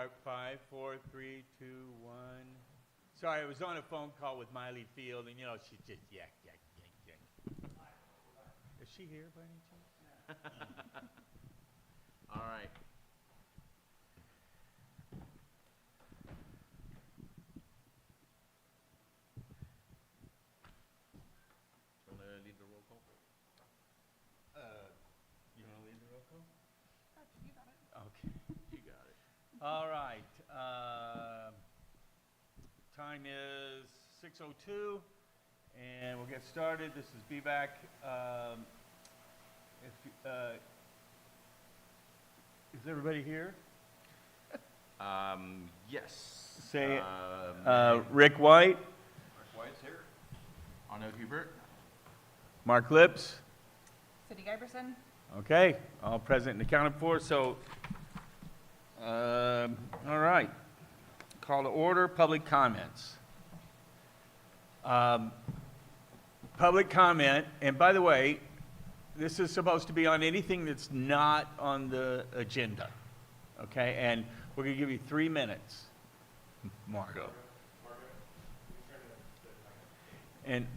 All right, 5, 4, 3, 2, 1. Sorry, I was on a phone call with Miley Field, and she just yak, yak, yak, yak. Is she here by any chance? All right. Want to lead the roll call? You want to lead the roll call? You got it. Okay. You got it. All right. Time is 6:02, and we'll get started. This is BVAC. Is everybody here? Yes. Say it. Rick Rick White, White's here. Arno Hubert. Mark Lips. Cindy Giberson. Okay, all present and accounted for. So, all right. Call to order, public comments. Public comment, and by the way, this is supposed to be on anything that's not on the agenda, okay? And we're going to give you 3 minutes, Margot. And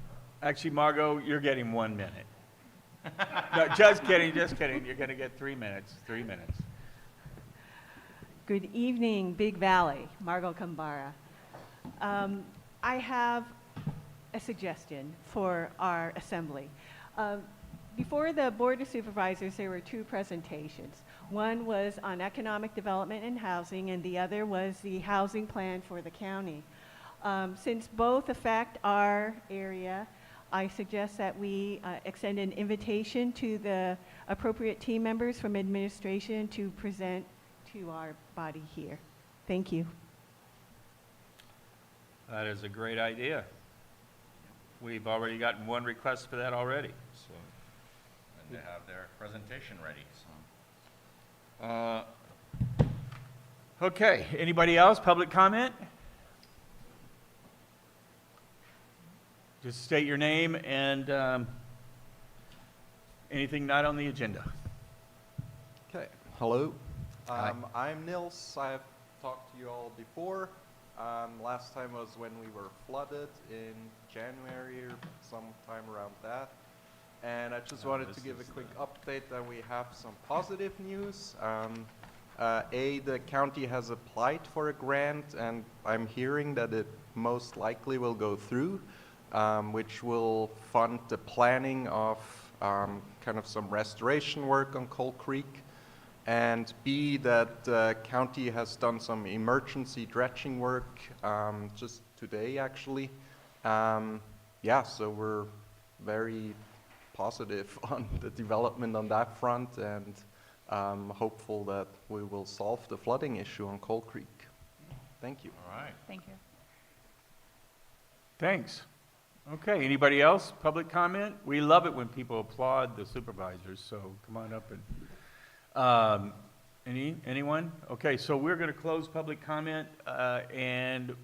actually, Margot, you're getting 1 minute. No, just kidding, just kidding. You're going to get 3 minutes, 3 minutes. Good evening, Big Valley. Margot Kambara. I have a suggestion for our assembly. Before the Board of Supervisors, there were 2 presentations. One was on economic development and housing, and the other was the housing plan for the county. Since both affect our area, I suggest that we extend an invitation to the appropriate team members from administration to present to our body here. Thank you. That is a great idea. We've already gotten 1 request for that already. So, and they have their presentation ready. So. Okay, anybody else? Public comment? Just state your name and anything not on the agenda. Okay, hello. Hi. I'm Nils. I've talked to you all before. Last time was when we were flooded in January or sometime around that. And I just wanted to give a quick update that we have some positive news. The county has applied for a grant, and I'm hearing that it most likely will go through, which will fund the planning of kind of some restoration work on Coal Creek. And B, that the county has done some emergency dredging work just today, actually. So we're very positive on the development on that front, and hopeful that we will solve the flooding issue on Coal Creek. Thank you. All right. Thank you. Thanks. Okay, anybody else? Public comment? We love it when people applaud the supervisors, so come on up and, anyone? Okay, so we're going to close public comment and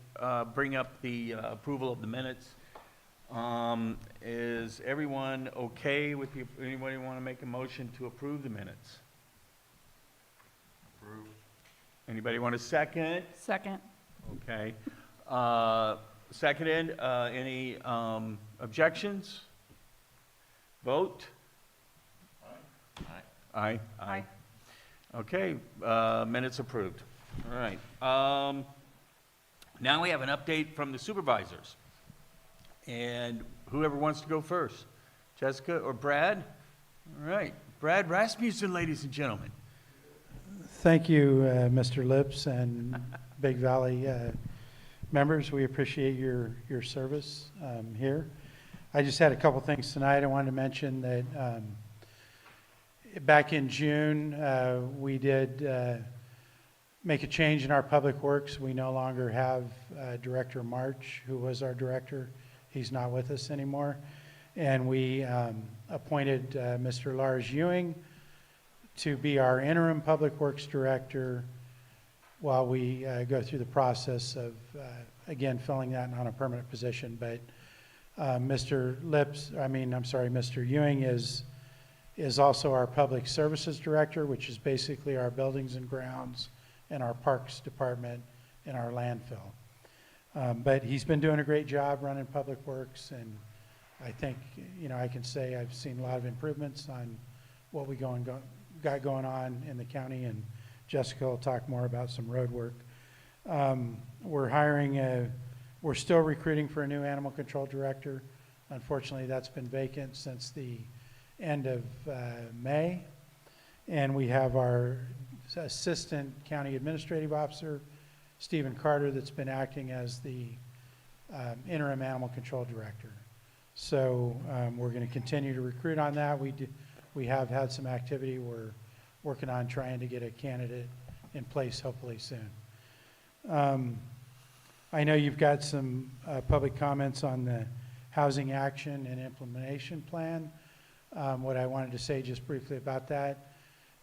bring up the approval of the minutes. Is everyone okay with the, anybody want to make a motion to approve the minutes? Approved. Anybody want a second? Second. Okay. Seconded, any objections? Vote? All right. Aye. Aye. Okay, minutes approved. All right. Now we have an update from the supervisors. And whoever wants to go first, Jessica or Brad? All right, Brad Rasmussen, ladies and gentlemen. Thank you, Mr. Lips and Big Valley members. We appreciate your service here. I just had a couple things tonight. I wanted to mention that back in June, we did make a change in our public works. We no longer have Director March, who was our director. He's not with us anymore. And we appointed Mr. Lars Ewing to be our interim public works director while we go through the process of, again, filling that on a permanent position. But Mr. Ewing is also our public services director, which is basically our buildings and grounds and our Parks Department and our landfill. But he's been doing a great job running Public Works, and I think, I can say I've seen a lot of improvements on what we got going on in the county, and Jessica will talk more about some road work. We're still recruiting for a new animal control director. Unfortunately, that's been vacant since the end of May. And we have our assistant county administrative officer, Stephen Carter, that's been acting as the interim animal control director. So we're going to continue to recruit on that. We have had some activity. We're working on trying to get a candidate in place hopefully soon. I know you've got some public comments on the Housing Action and Implementation Plan. What I wanted to say just briefly about that,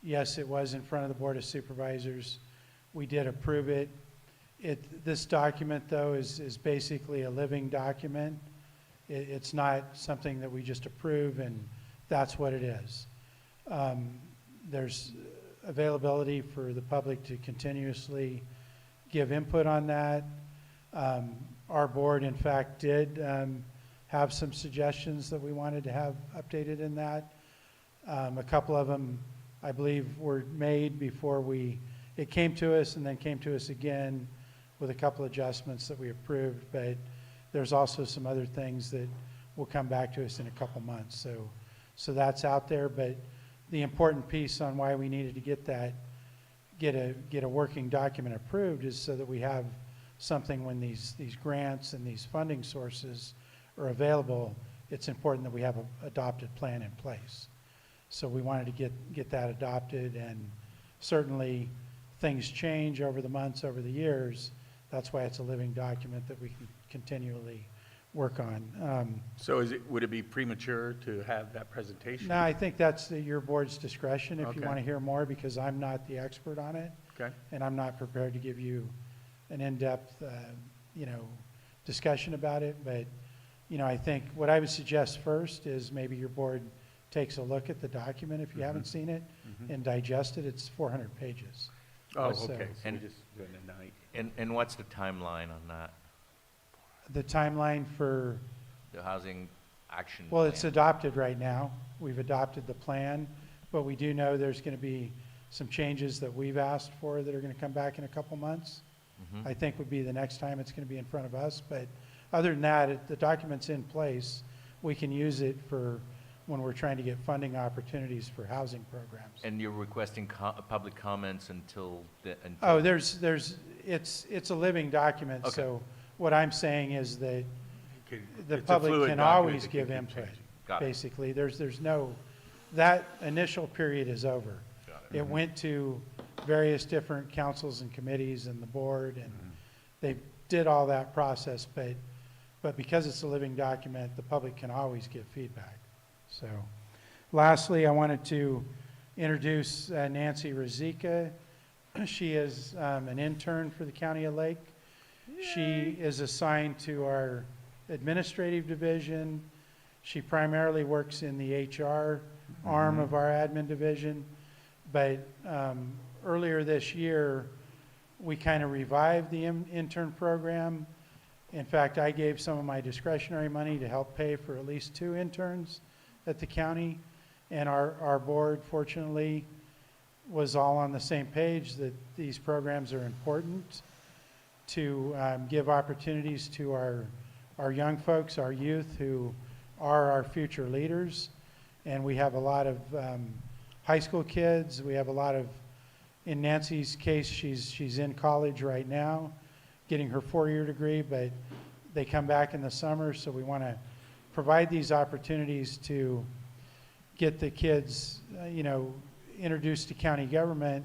yes, it was in front of the Board of Supervisors. We did approve it. This document, though, is basically a living document. It's not something that we just approve and that's what it is. There's availability for the public to continuously give input on that. Our board, in fact, did have some suggestions that we wanted to have updated in that. A couple of them, I believe, were made before it came to us and then came to us again with a couple adjustments that we approved, but there's also some other things that will come back to us in a couple months. So that's out there, but the important piece on why we needed to get a working document approved is so that we have something when these grants and these funding sources are available. It's important that we have an adopted plan in place. So we wanted to get that adopted, and certainly things change over the months, over the years. That's why it's a living document that we can continually work on. So would it be premature to have that presentation? No, I think that's your board's discretion if you Okay. want to hear more, because I'm not the expert on it, Okay. and I'm not prepared to give you an in-depth, discussion about it. But, I think what I would suggest first is maybe your board takes a look at the document if you haven't seen it and digest it. It's 400 pages. Oh, So- okay, so we're And- just doing it at night. And what's the timeline on that, The timeline for, the housing action well, it's plan? adopted right now. We've adopted the plan, but we do know there's going to be some changes that we've asked for that are going to come back in a couple months. I think would be the next time it's going to be in front of us. But other than that, the document's in place. We can use it for when we're trying to get funding opportunities for housing programs. And you're requesting public comments until Oh, it's a living document. Okay. So what I'm saying is that Okay, the it's a public fluid can document always that give keep input. changing. Got it. Basically, there's no, that initial period is over. Got It went to various different councils and committees and the board, and they did all that process, but because it's a living document, the public can always give feedback. So, lastly, I wanted to introduce Nancy Rozika. She is an intern for the County of Lake. She is assigned to our administrative division. She primarily works in the HR arm of our admin division, but earlier this year, we kind of revived the intern program. In fact, I gave some of my discretionary money to help pay for at least 2 interns at the county, and our board, fortunately, was all on the same page that these programs are important to give opportunities to our young folks, our youth, who are our future leaders. And we have a lot of high school kids. We have a lot of, in Nancy's case, she's in college right now, getting her 4-year degree, but they come back in the summer, so we want to provide these opportunities to get the kids, introduced to county government,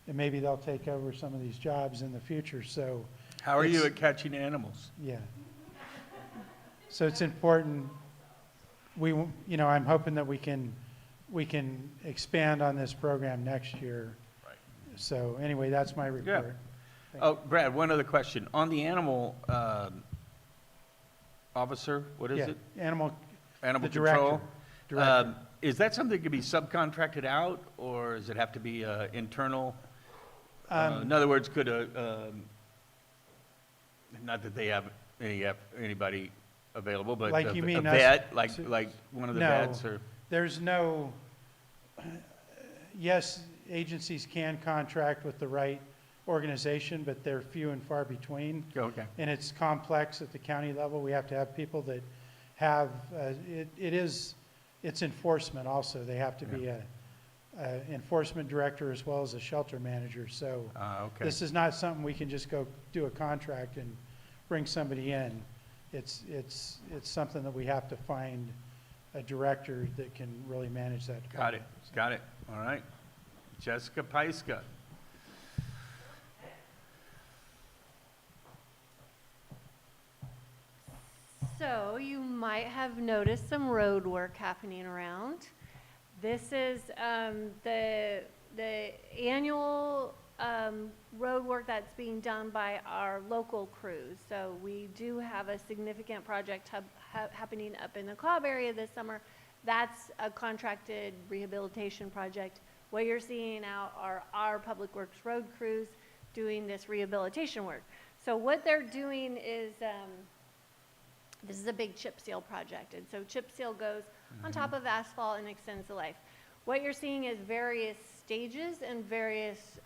and maybe they'll take over some of these jobs in the future. So, How are you It's- at catching animals? yeah. So it's important. I'm hoping that we can expand on this program next year. Right. So anyway, that's my report. Oh, Brad, one other question. On the animal officer, what is Yeah, it? Animal Animal the director. control? Director. Is that something that can be subcontracted out, or does it have to be internal? In other words, could not that they have anybody available, but Like you a mean us- vet, like one of the No. vets, or? There's no, yes, agencies can contract with the right organization, but they're few and far between. Okay. And it's complex at the county level. We have to have people that have, it's enforcement also. They have to be a enforcement director as well as a shelter manager. So Okay. this is not something we can just go do a contract and bring somebody in. It's something that we have to find a director that can really manage that. Got it, got it. All right. Jessica Pyska. So you might have noticed some road work happening around. This is the annual road work that's being done by our local crews. So we do have a significant project happening up in the Cobb area this summer. That's a contracted rehabilitation project. What you're seeing out are our Public Works road crews doing this rehabilitation work. So what they're doing is, this is a big chip seal project, and so chip seal goes on top of asphalt and extends the life. What you're seeing is various stages and various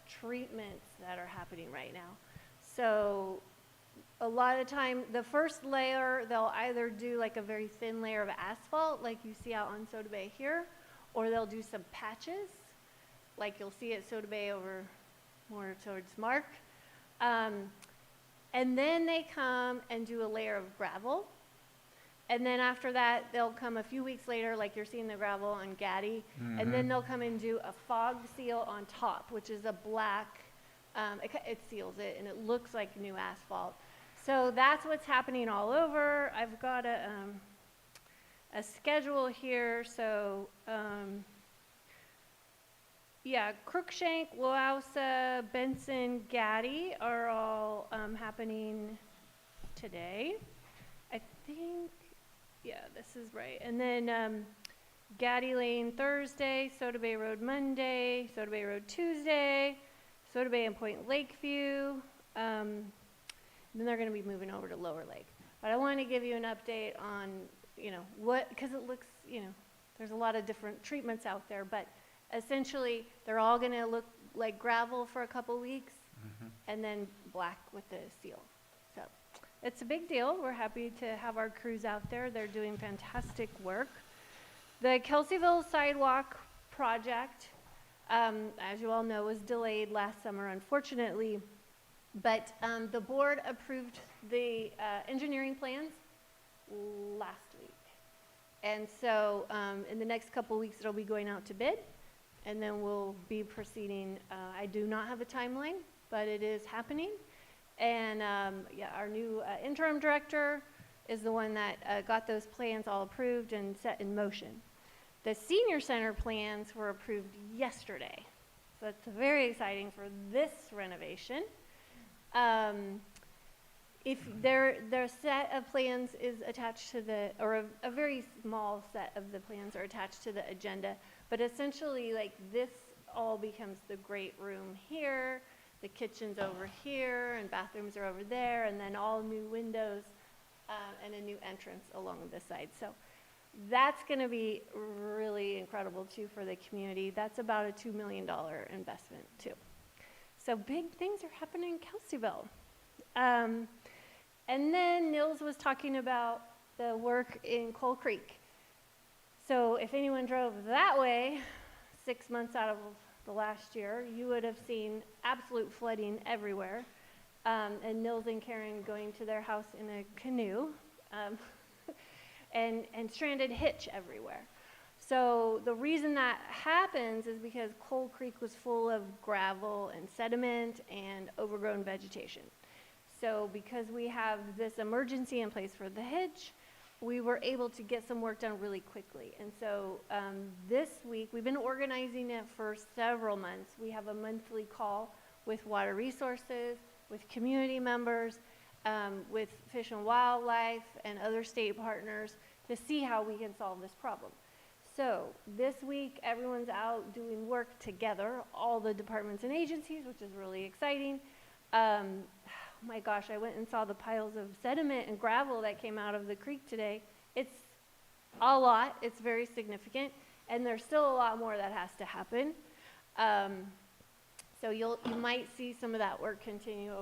treatments that are happening right now. So a lot of time, the first layer, they'll either do like a very thin layer of asphalt, like you see out on Soda Bay here, or they'll do some patches, like you'll see at Soda Bay over more towards Mark. And then they come and do a layer of gravel. And then after that, they'll come a few weeks later, like you're seeing the gravel on Gaddy. And then they'll come and do a fog seal on top, which is a black, it seals it and it looks like new asphalt. So that's what's happening all over. I've got a schedule here. So, yeah, Crookshank, Wowza, Benson, Gaddy are all happening today. I think, yeah, this is right. And then Gaddy Lane Thursday, Soda Bay Road Monday, Soda Bay Road Tuesday, Soda Bay and Point Lakeview. Then they're going to be moving over to Lower Lake. But I want to give you an update on, what, because it looks, there's a lot of different treatments out there, but essentially, they're all going to look like gravel for a couple weeks and then black with the seal. So it's a big deal. We're happy to have our crews out there. They're doing fantastic work. The Kelseyville Sidewalk project, as you all know, was delayed last summer, unfortunately. But the board approved the engineering plans last week. And so in the next couple weeks, it'll be going out to bid. And then we'll be proceeding. I do not have a timeline, but it is happening. And yeah, our new interim director is the one that got those plans all approved and set in motion. The senior center plans were approved yesterday. So it's very exciting for this renovation. If their set of plans is attached to or a very small set of the plans are attached to the agenda. But essentially, like, this all becomes the great room here, the kitchen's over here, and bathrooms are over there, and then all new windows and a new entrance along this side. So that's going to be really incredible, too, for the community. That's about a $2 million investment, too. So big things are happening in Kelseyville. And then Nils was talking about the work in Coal Creek. So if anyone drove that way 6 months out of the last year, you would have seen absolute flooding everywhere. And Nils and Karen going to their house in a canoe and stranded hitch everywhere. So the reason that happens is because Coal Creek was full of gravel and sediment and overgrown vegetation. So because we have this emergency in place for the hitch, we were able to get some work done really quickly. And so this week, we've been organizing it for several months. We have a monthly call with Water Resources, with community members, with Fish and Wildlife and other state partners to see how we can solve this problem. So this week, everyone's out doing work together, all the departments and agencies, which is really exciting. Oh my gosh, I went and saw the piles of sediment and gravel that came out of the creek today. It's a lot, it's very significant, and there's still a lot more that has to happen. So you might see some of that work continue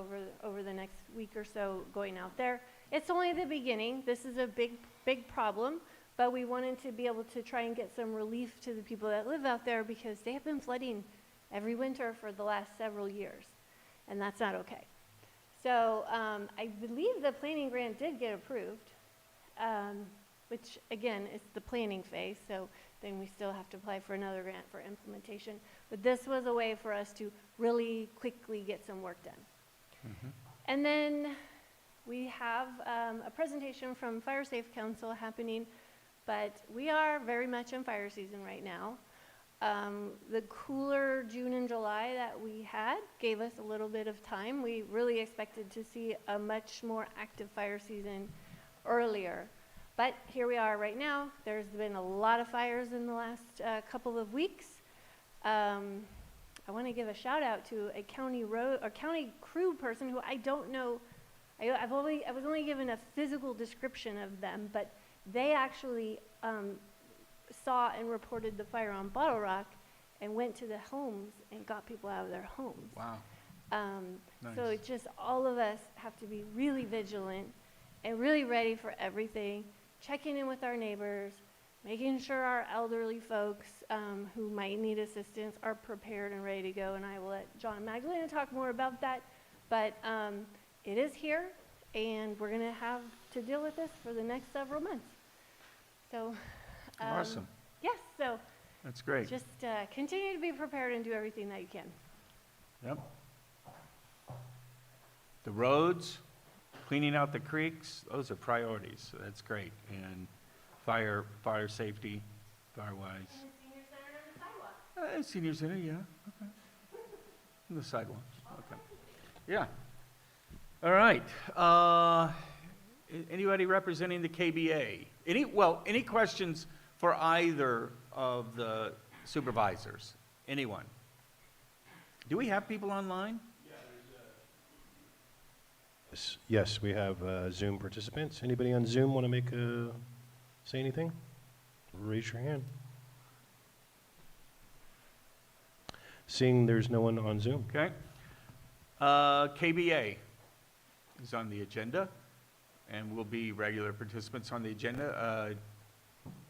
over the next week or so going out there. It's only the beginning. This is a big problem, but we wanted to be able to try and get some relief to the people that live out there because they have been flooding every winter for the last several years, and that's not okay. So I believe the planning grant did get approved, which again is the planning phase, so then we still have to apply for another grant for implementation. But this was a way for us to really quickly get some work done. And then we have a presentation from Fire Safe Council happening, but we are very much in fire season right now. The cooler June and July that we had gave us a little bit of time. We really expected to see a much more active fire season earlier. But here we are right now. There's been a lot of fires in the last couple of weeks. I want to give a shout out to a county crew person who I don't know. I was only given a physical description of them, but they actually saw and reported the fire on Bottle Rock and went to the homes and got people out of their homes. Wow. So Nice. it's just all of us have to be really vigilant and really ready for everything, checking in with our neighbors, making sure our elderly folks who might need assistance are prepared and ready to go. And I will let John and Magdalena talk more about that. But it is here, and we're going to have to deal with this for the next several months. So, Awesome. yes, so That's great. just continue to be prepared and do everything that you can. Yep. The roads, cleaning out the creeks, those are priorities, so that's great. And fire safety, fire-wise. Senior center and the sidewalk. Senior center, yeah, okay. And the sidewalks, okay. Yeah. All right. Anybody representing the KBA? Any questions for either of the supervisors? Anyone? Do we have people online? Yes, we have Zoom participants. Anybody on Zoom want to say anything? Raise your hand. Seeing there's no one on Zoom. Okay. KBA is on the agenda and will be regular participants on the agenda.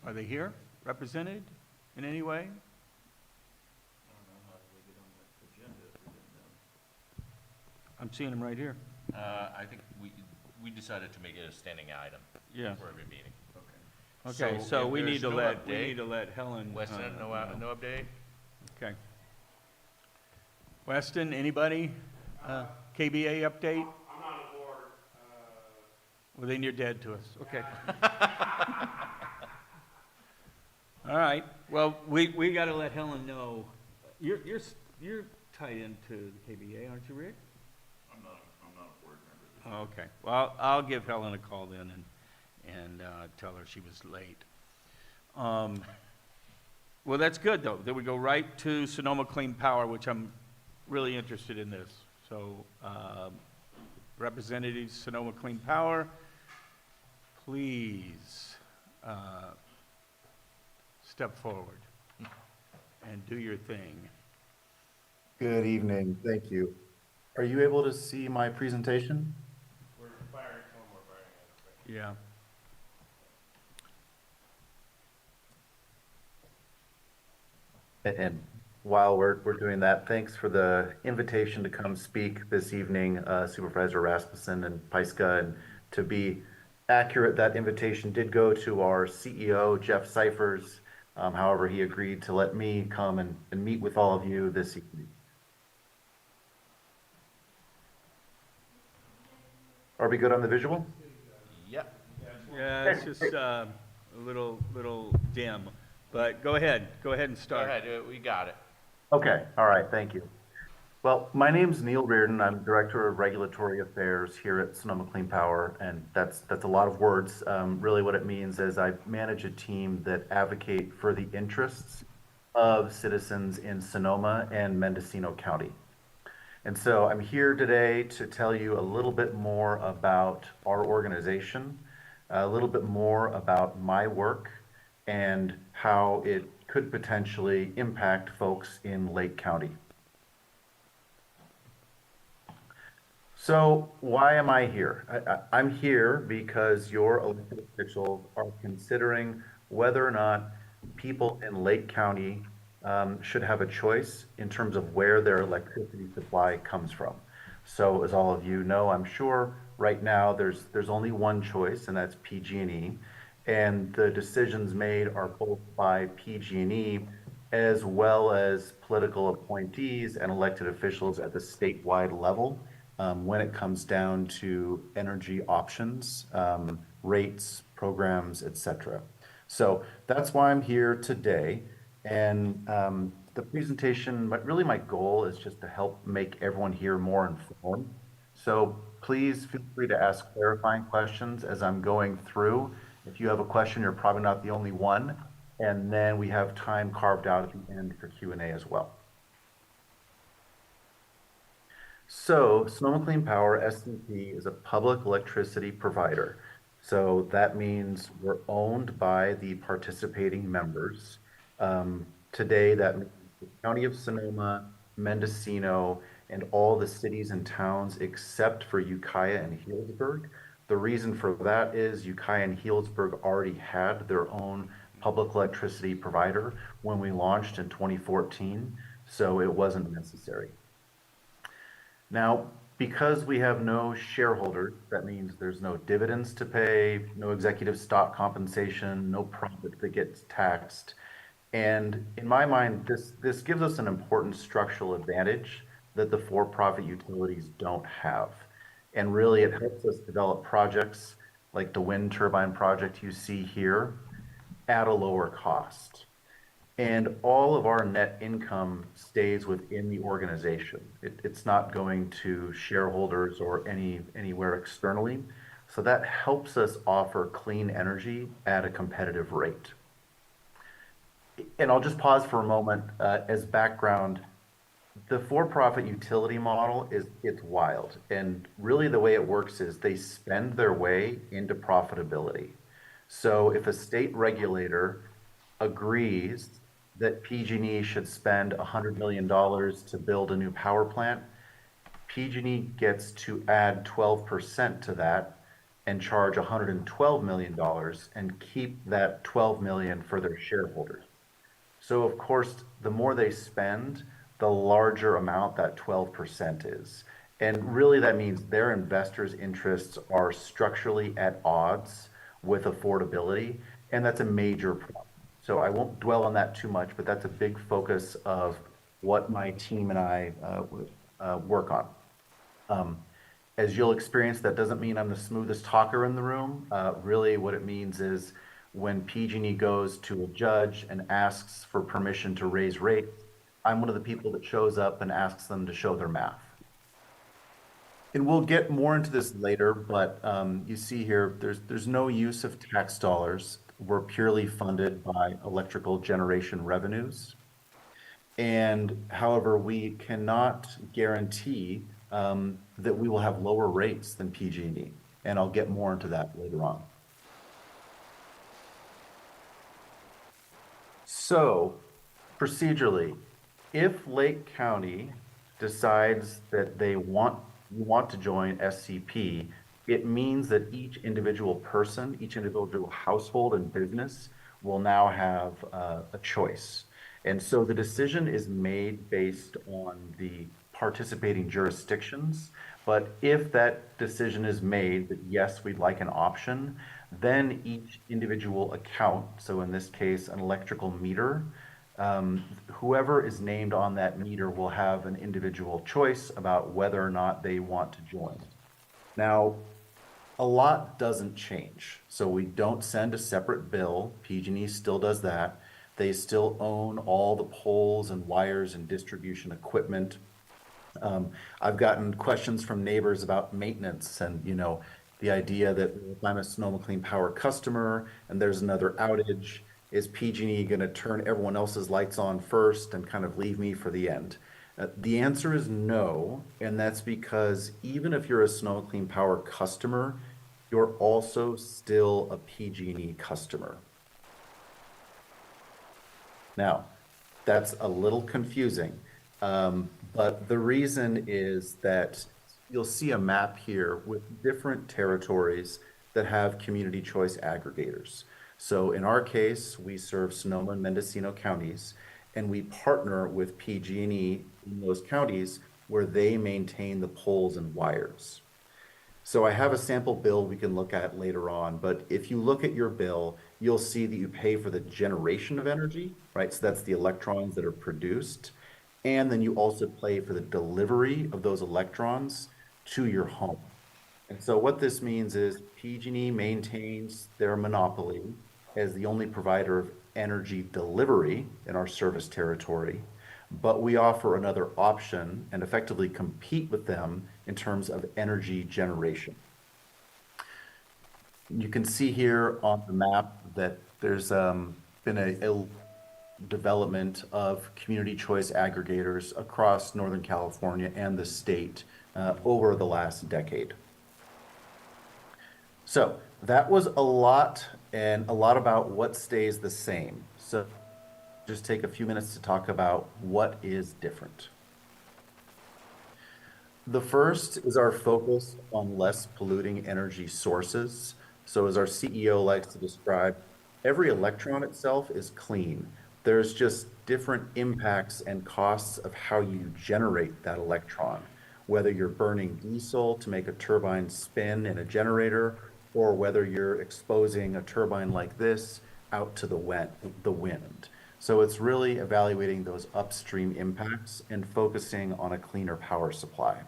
Are they here, represented in any way? I'm seeing them right here. I think we decided to make it a standing item Yeah. for every meeting. Okay, So so if we there's need to no let, update, Helen. Weston, no update? Okay. Weston, anybody? KBA update? I'm not aboard. Well, then you're dead to us. Okay. All right. Well, we got to let Helen know. You're tied into the KBA, aren't you, Rick? I'm not a board member. Oh, okay. Well, I'll give Helen a call then and tell her she was late. Well, that's good, though. Then we go right to Sonoma Clean Power, which I'm really interested in this. So, Representatives, Sonoma Clean Power, please step forward and do your thing. Good evening, thank you. Are you able to see my presentation? Yeah. And while we're doing that, thanks for the invitation to come speak this evening, Supervisor Rasmussen and Pyska. And to be accurate, that invitation did go to our CEO, Jeff Cyphers. However, he agreed to let me come and meet with all of you this evening. Are we good on the visual? Yep. Yeah, it's just a little dim, but go ahead and Go start. ahead, we got it. Okay, all right, thank you. Well, my name's Neil Reardon. I'm Director of Regulatory Affairs here at Sonoma Clean Power, and that's a lot of words. Really what it means is I manage a team that advocate for the interests of citizens in Sonoma and Mendocino County. And so I'm here today to tell you a little bit more about our organization, a little bit more about my work, and how it could potentially impact folks in Lake County. So why am I here? I'm here because your elected officials are considering whether or not people in Lake County should have a choice in terms of where their electricity supply comes from. So as all of you know, I'm sure right now there's only one choice, and that's PG&E. And the decisions made are both by PG&E as well as political appointees and elected officials at the statewide level. When it comes down to energy options, rates, programs, etc. So that's why I'm here today. And the presentation, really my goal is just to help make everyone here more informed. So please feel free to ask clarifying questions as I'm going through. If you have a question, you're probably not the only one. And then we have time carved out at the end for Q&A as well. So Sonoma Clean Power, SCP, is a public electricity provider. So that means we're owned by the participating members. Today, that means the County of Sonoma, Mendocino, and all the cities and towns except for Ukiah and Healdsburg. The reason for that is Ukiah and Healdsburg already had their own public electricity provider when we launched in 2014, so it wasn't necessary. Now, because we have no shareholders, that means there's no dividends to pay, no executive stock compensation, no profit that gets taxed. And in my mind, this gives us an important structural advantage that the for-profit utilities don't have. And really, it helps us develop projects like the wind turbine project you see here at a lower cost. And all of our net income stays within the organization. It's not going to shareholders or anywhere externally. So that helps us offer clean energy at a competitive rate. And I'll just pause for a moment as background. The for-profit utility model it's wild. And really the way it works is they spend their way into profitability. So if a state regulator agrees that PG&E should spend $100 million to build a new power plant, PG&E gets to add 12% to that and charge $112 million and keep that $12 million for their shareholders. So of course, the more they spend, the larger amount that 12% is. And really that means their investors' interests are structurally at odds with affordability, and that's a major problem. So I won't dwell on that too much, but that's a big focus of what my team and I work on. As you'll experience, that doesn't mean I'm the smoothest talker in the room. Really what it means is when PG&E goes to a judge and asks for permission to raise rates, I'm one of the people that shows up and asks them to show their math. And we'll get more into this later, but you see here, there's no use of tax dollars. We're purely funded by electrical generation revenues. And however, we cannot guarantee that we will have lower rates than PG&E. And I'll get more into that later on. So procedurally, if Lake County decides that they want to join SCP, it means that each individual person, each individual household and business will now have a choice. And so the decision is made based on the participating jurisdictions. But if that decision is made that yes, we'd like an option, then each individual account, so in this case, an electrical meter, whoever is named on that meter will have an individual choice about whether or not they want to join. Now, a lot doesn't change. So we don't send a separate bill. PG&E still does that. They still own all the poles and wires and distribution equipment. I've gotten questions from neighbors about maintenance and, the idea that if I'm a Sonoma Clean Power customer and there's another outage, is PG&E going to turn everyone else's lights on first and kind of leave me for the end? The answer is no, and that's because even if you're a Sonoma Clean Power customer, you're also still a PG&E customer. Now, that's a little confusing, but the reason is that you'll see a map here with different territories that have community choice aggregators. So in our case, we serve Sonoma and Mendocino counties, and we partner with PG&E in those counties where they maintain the poles and wires. So I have a sample bill we can look at later on, but if you look at your bill, you'll see that you pay for the generation of energy, right? So that's the electrons that are produced. And then you also pay for the delivery of those electrons to your home. And so what this means is PG&E maintains their monopoly as the only provider of energy delivery in our service territory, but we offer another option and effectively compete with them in terms of energy generation. You can see here on the map that there's been a development of community choice aggregators across Northern California and the state over the last decade. So that was a lot, and a lot about what stays the same. So just take a few minutes to talk about what is different. The first is our focus on less polluting energy sources. So as our CEO likes to describe, every electron itself is clean. There's just different impacts and costs of how you generate that electron, whether you're burning diesel to make a turbine spin in a generator, or whether you're exposing a turbine like this out to the wind. So it's really evaluating those upstream impacts and focusing on a cleaner power supply.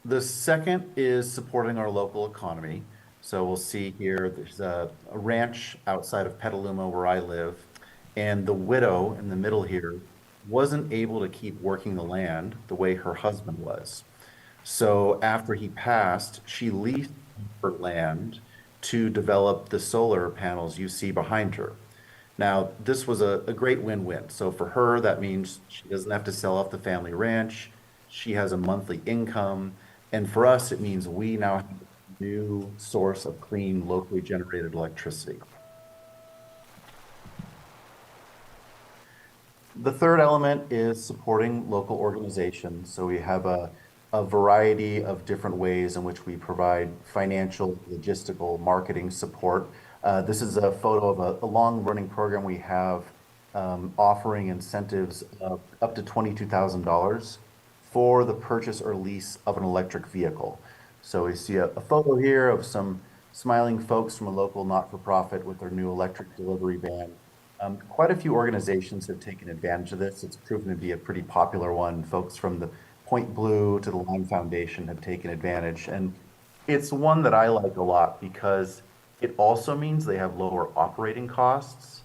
The second is supporting our local economy. So we'll see here, there's a ranch outside of Petaluma where I live, and the widow in the middle here wasn't able to keep working the land the way her husband was. So after he passed, she leased her land to develop the solar panels you see behind her. Now, this was a great win-win. So for her, that means she doesn't have to sell off the family ranch. She has a monthly income. And for us, it means we now have a new source of clean, locally generated electricity. The third element is supporting local organizations. So we have a variety of different ways in which we provide financial, logistical, marketing support. This is a photo of a long-running program we have offering incentives of up to $22,000 for the purchase or lease of an electric vehicle. So we see a photo here of some smiling folks from a local not-for-profit with their new electric delivery van. Quite a few organizations have taken advantage of this. It's proven to be a pretty popular one. Folks from the Point Blue to the Lime Foundation have taken advantage. And it's one that I like a lot because it also means they have lower operating costs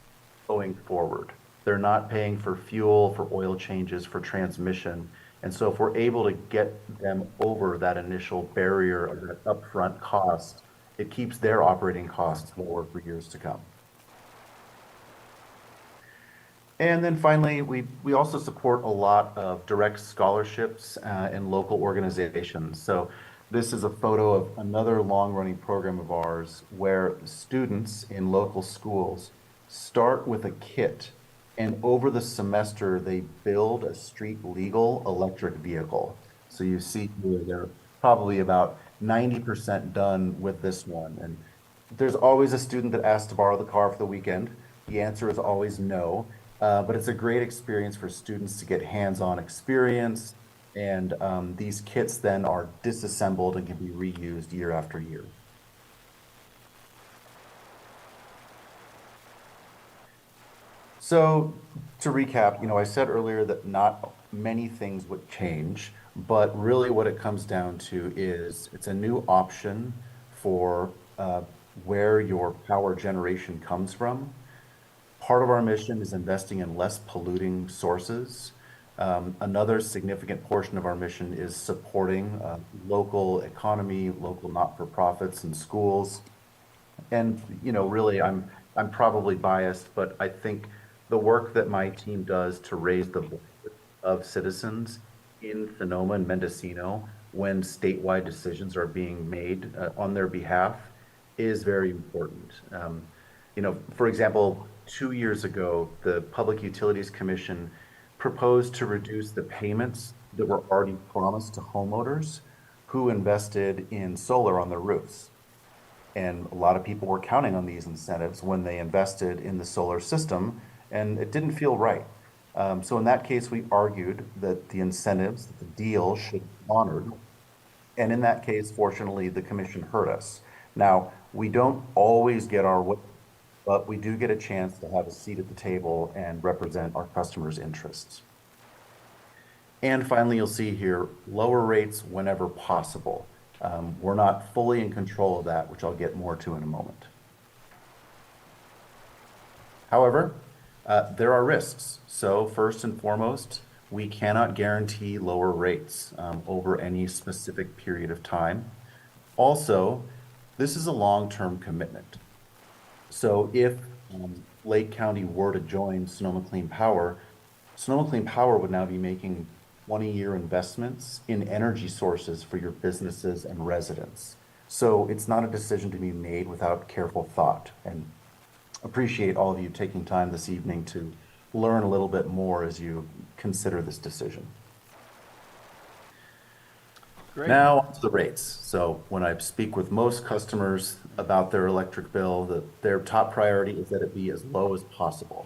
going forward. They're not paying for fuel, for oil changes, for transmission. And so if we're able to get them over that initial barrier of that upfront cost, it keeps their operating costs lower for years to come. And then finally, we also support a lot of direct scholarships in local organizations. So this is a photo of another long-running program of ours where students in local schools start with a kit, and over the semester, they build a street-legal electric vehicle. So you see here, they're probably about 90% done with this one. And there's always a student that asks to borrow the car for the weekend. The answer is always no. But it's a great experience for students to get hands-on experience, and these kits then are disassembled and can be reused year after year. So to recap, I said earlier that not many things would change, but really what it comes down to is it's a new option for where your power generation comes from. Part of our mission is investing in less polluting sources. Another significant portion of our mission is supporting local economy, local not-for-profits and schools. And, really, I'm probably biased, but I think the work that my team does to raise the voice of citizens in Sonoma and Mendocino when statewide decisions are being made on their behalf is very important. For example, 2 years ago, the Public Utilities Commission proposed to reduce the payments that were already promised to homeowners who invested in solar on their roofs. And a lot of people were counting on these incentives when they invested in the solar system, and it didn't feel right. So in that case, we argued that the incentives, that the deal should be honored. And in that case, fortunately, the commission heard us. Now, we don't always get our way, but we do get a chance to have a seat at the table and represent our customers' interests. And finally, you'll see here, lower rates whenever possible. We're not fully in control of that, which I'll get more to in a moment. However, there are risks. So first and foremost, we cannot guarantee lower rates over any specific period of time. Also, this is a long-term commitment. So if Lake County were to join Sonoma Clean Power would now be making 20-year investments in energy sources for your businesses and residents. So it's not a decision to be made without careful thought. And appreciate all of you taking time this evening to learn a little bit more as you consider this decision. Great. Now to the rates. So when I speak with most customers about their electric bill, their top priority is that it be as low as possible.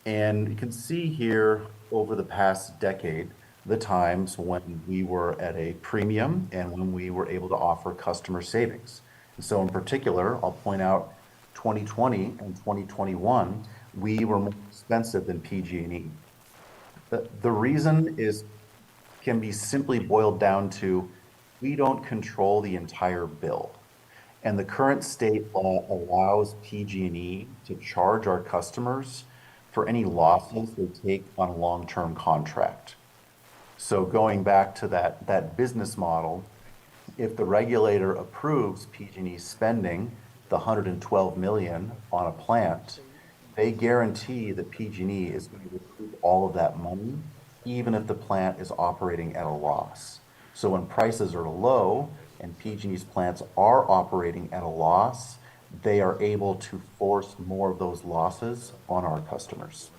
And you can see here over the past decade, the times when we were at a premium and when we were able to offer customer savings. And so in particular, I'll point out 2020 and 2021, we were more expensive than PG&E. The reason can be simply boiled down to we don't control the entire bill. And the current state law allows PG&E to charge our customers for any losses they take on a long-term contract. So going back to that business model, if the regulator approves PG&E spending the $112 million on a plant, they guarantee that PG&E is going to recoup all of that money, even if the plant is operating at a loss. So when prices are low and PG&E's plants are operating at a loss, they are able to force more of those losses on our customers.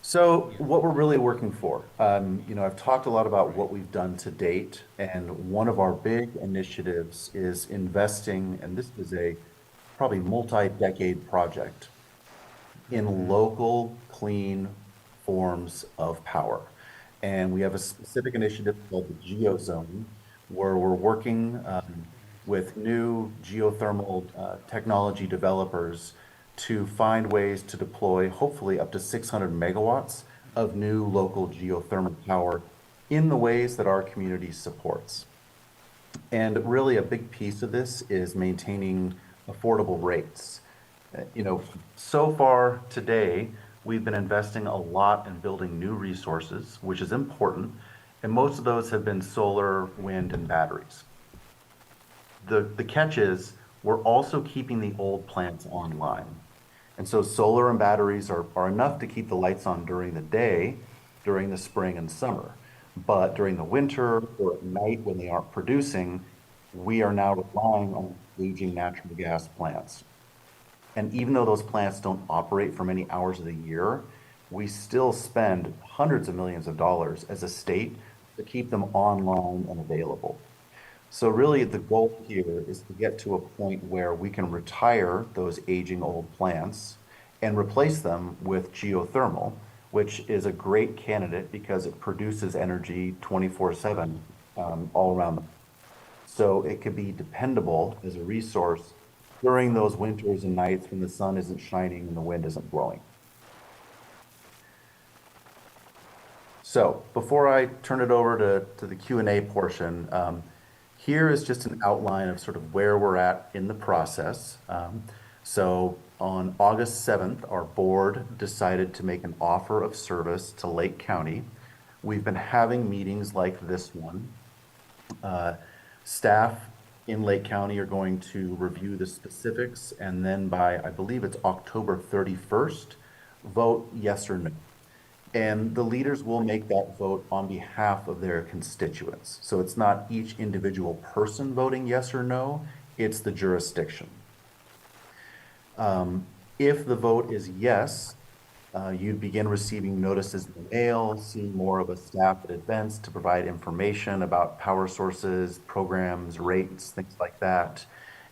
So what we're really working for, I've talked a lot about what we've done to date, and one of our big initiatives is investing, and this is a probably multi-decade project, in local clean forms of power. And we have a specific initiative called the GeoZone, where we're working with new geothermal technology developers to find ways to deploy hopefully up to 600 megawatts of new local geothermal power in the ways that our community supports. And really a big piece of this is maintaining affordable rates. So far today, we've been investing a lot in building new resources, which is important, and most of those have been solar, wind, and batteries. The catch is we're also keeping the old plants online. And so solar and batteries are enough to keep the lights on during the day, during the spring and summer. But during the winter or at night when they aren't producing, we are now relying on aging natural gas plants. And even though those plants don't operate for many hours of the year, we still spend hundreds of millions of dollars as a state to keep them online and available. So really the goal here is to get to a point where we can retire those aging old plants and replace them with geothermal, which is a great candidate because it produces energy 24/7 all around them. So it could be dependable as a resource during those winters and nights when the sun isn't shining and the wind isn't blowing. So before I turn it over to the Q&A portion, here is just an outline of sort of where we're at in the process. So on August 7th, our board decided to make an offer of service to Lake County. We've been having meetings like this one. Staff in Lake County are going to review the specifics, and then by, I believe it's October 31st, vote yes or no. And the leaders will make that vote on behalf of their constituents. So it's not each individual person voting yes or no, it's the jurisdiction. If the vote is yes, you begin receiving notices in the mail, seeing more of a staff at events to provide information about power sources, programs, rates, things like that.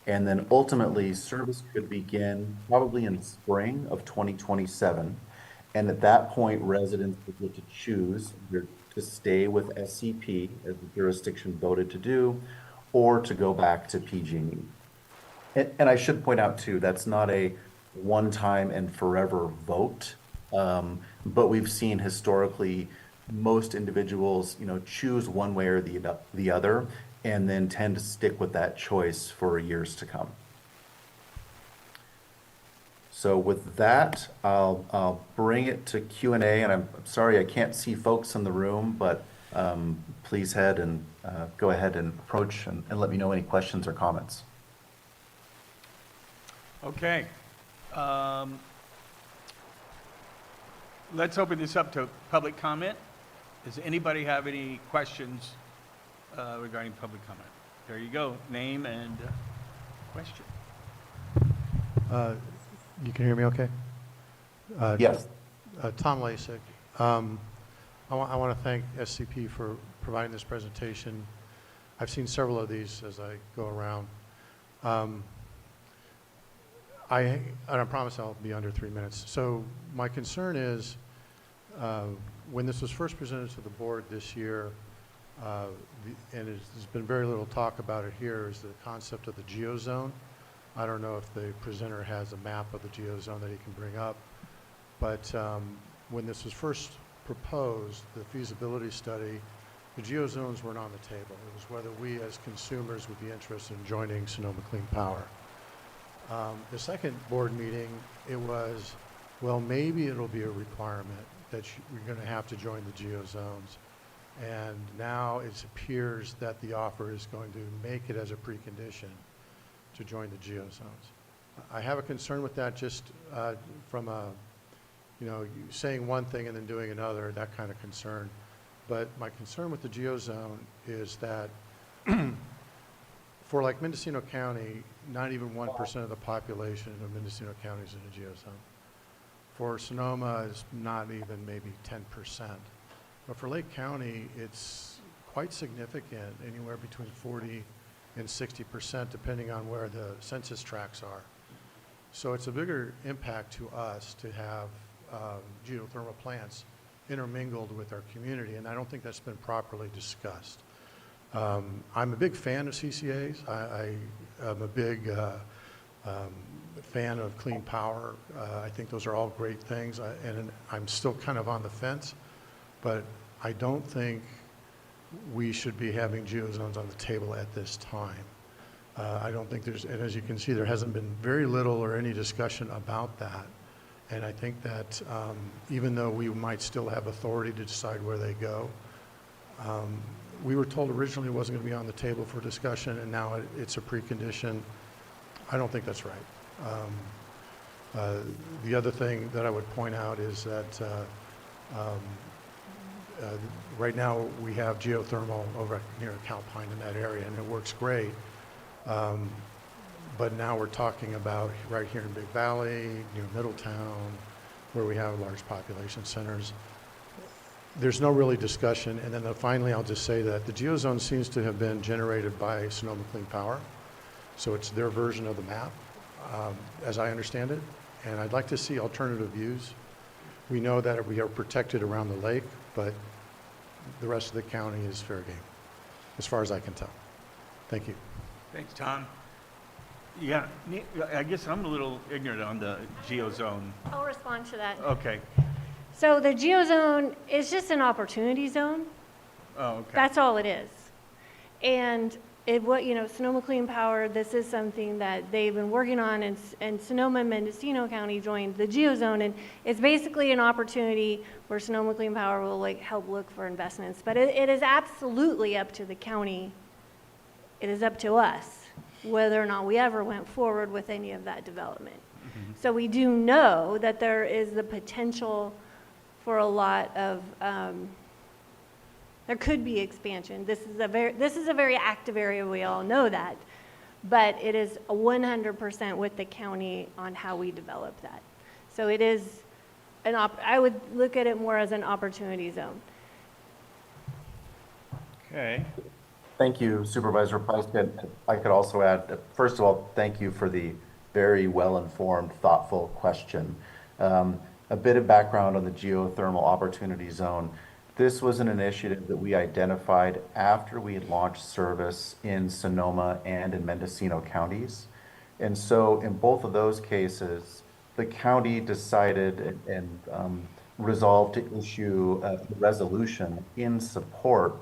And then ultimately, service could begin probably in the spring of 2027. And at that point, residents would get to choose either to stay with SCP, as the jurisdiction voted to do, or to go back to PG&E. And I should point out too, that's not a one-time and forever vote. But we've seen historically, most individuals, choose one way or the other, and then tend to stick with that choice for years to come. So with that, I'll bring it to Q&A, and I'm sorry I can't see folks in the room, but please go ahead and approach and let me know any questions or comments. Okay. Let's open this up to public comment. Does anybody have any questions regarding public comment? There you go, name and question. You can hear me okay? Yes. Tom Lasik. I want to thank SCP for providing this presentation. I've seen several of these as I go around. And I promise I'll be under 3 minutes. So my concern is, when this was first presented to the board this year, and there's been very little talk about it here, is the concept of the geozone. I don't know if the presenter has a map of the geozone that he can bring up, but when this was first proposed, the feasibility study, the geozones weren't on the table. It was whether we as consumers would be interested in joining Sonoma Clean Power. The second board meeting, it was, well, maybe it'll be a requirement that you're going to have to join the geozones. And now it appears that the offer is going to make it as a precondition to join the geozones. I have a concern with that, just from saying one thing and then doing another, that kind of concern. But my concern with the geozone is that for like Mendocino County, not even 1% of the population of Mendocino County is in a geozone. For Sonoma, it's not even maybe 10%. But for Lake County, it's quite significant, anywhere between 40 and 60%, depending on where the census tracts are. So it's a bigger impact to us to have geothermal plants intermingled with our community, and I don't think that's been properly discussed. I'm a big fan of CCAs. I am a big fan of clean power. I think those are all great things, and I'm still kind of on the fence, but I don't think we should be having geozones on the table at this time. I don't think there's, and as you can see, there hasn't been very little or any discussion about that. And I think that even though we might still have authority to decide where they go, we were told originally it wasn't going to be on the table for discussion, and now it's a precondition. I don't think that's right. The other thing that I would point out is that right now we have geothermal over near Calpine in that area, and it works great. But now we're talking about right here in Big Valley, near Middletown, where we have large population centers. There's no really discussion. And then finally, I'll just say that the geozone seems to have been generated by Sonoma Clean Power. So it's their version of the map, as I understand it. And I'd like to see alternative views. We know that we are protected around the lake, but the rest of the county is fair game, as far as I can tell. Thank you. Thanks, Tom. Yeah, I guess I'm a little ignorant on the geozone. I'll respond to that. Okay. So the geozone is just an opportunity zone. Oh, okay. That's all it is. And Sonoma Clean Power, this is something that they've been working on, and Sonoma and Mendocino County joined the GeoZone, and it's basically an opportunity where Sonoma Clean Power will help look for investments. But it is absolutely up to the county. It is up to us whether or not we ever went forward with any of that development. So we do know that there is the potential for a lot of, there could be expansion. This is a very active area, we all know that. But it is 100% with the county on how we develop that. So it is I would look at it more as an opportunity zone. Okay. Thank you, Supervisor Price. I could also add, first of all, thank you for the very well-informed, thoughtful question. A bit of background on the geothermal opportunity zone. This was an initiative that we identified after we had launched service in Sonoma and in Mendocino counties. And so in both of those cases, the county decided and resolved to issue a resolution in support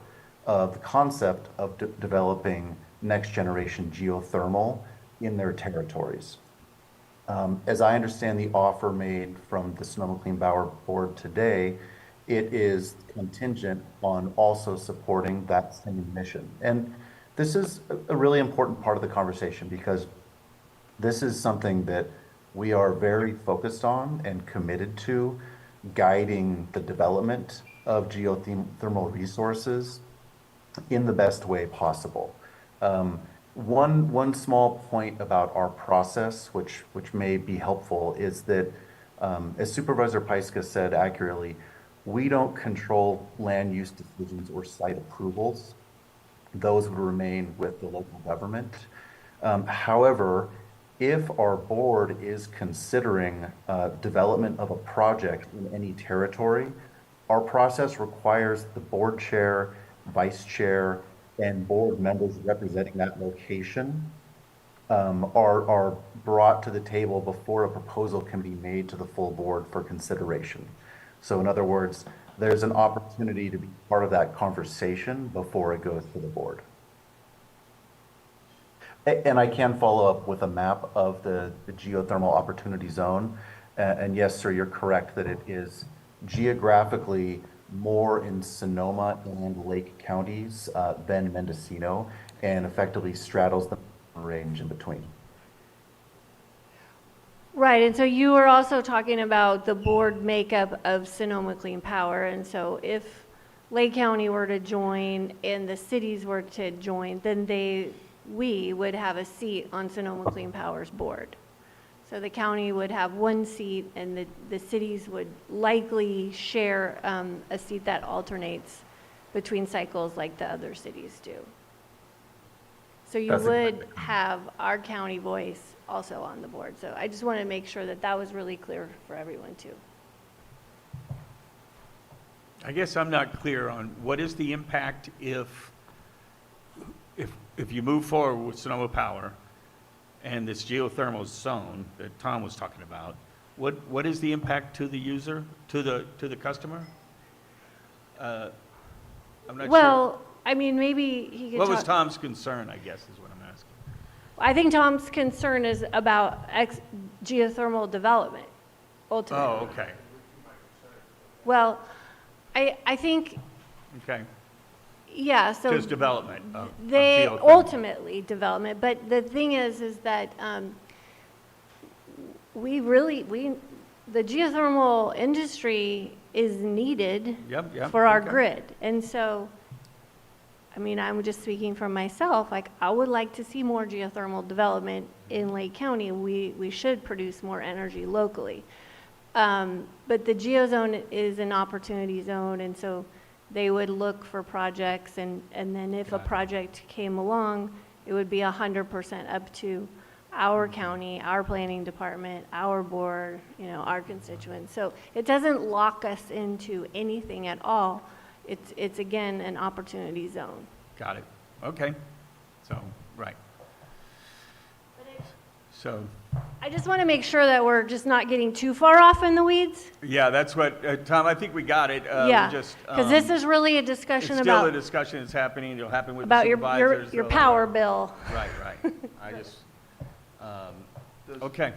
of the concept of developing next generation geothermal in their territories. As I understand the offer made from the Sonoma Clean Power Board today, it is contingent on also supporting that same mission. And this is a really important part of the conversation because this is something that we are very focused on and committed to, guiding the development of geothermal resources in the best way possible. One small point about our process, which may be helpful, is that, as Supervisor Pyska said accurately, we don't control land use decisions or site approvals. Those would remain with the local government. However, if our board is considering development of a project in any territory, our process requires the board chair, vice chair, and board members representing that location are brought to the table before a proposal can be made to the full board for consideration. So in other words, there's an opportunity to be part of that conversation before it goes to the board. And I can follow up with a map of the geothermal opportunity zone. And yes, sir, you're correct that it is geographically more in Sonoma and Lake counties than Mendocino, and effectively straddles the range in between. Right, and so you were also talking about the board makeup of Sonoma Clean Power, and so if Lake County were to join and the cities were to join, then we would have a seat on Sonoma Clean Power's board. So the county would have one seat, and the cities would likely share a seat that alternates between cycles like the other cities do. So you would have our county voice also on the board. So I just want to make sure that that was really clear for everyone too. I guess I'm not clear on what is the impact if you move forward with Sonoma Power and this geothermal zone that Tom was talking about, what is the impact to the user, to the customer? I'm not sure. Well, I mean, maybe he could What was talk. Tom's concern, I guess, is what I'm asking. I think Tom's concern is about geothermal development, ultimately. Oh, okay, Well, I think, okay. yeah, so. Just development of They geothermal. ultimately development, but the thing is that the geothermal industry is needed Yep, for our okay. grid. And so, I mean, I'm just speaking for myself, like, I would like to see more geothermal development in Lake County. We should produce more energy locally. But the GeoZone is an opportunity zone, and so they would look for projects, and then if a Got it. project came along, it would be 100% up to our county, our planning department, our board, our constituents. So it doesn't lock us into anything at all. It's again, an opportunity zone. Got it, okay, so, right. So, I just want to make sure that we're just not getting too far off in the weeds. yeah, that's what, Tom, I think we got it. We Yeah, just, because this is really a it's discussion still a about, discussion that's happening. It'll happen with the about your supervisors. they'll- power bill. Right, right. I just, okay.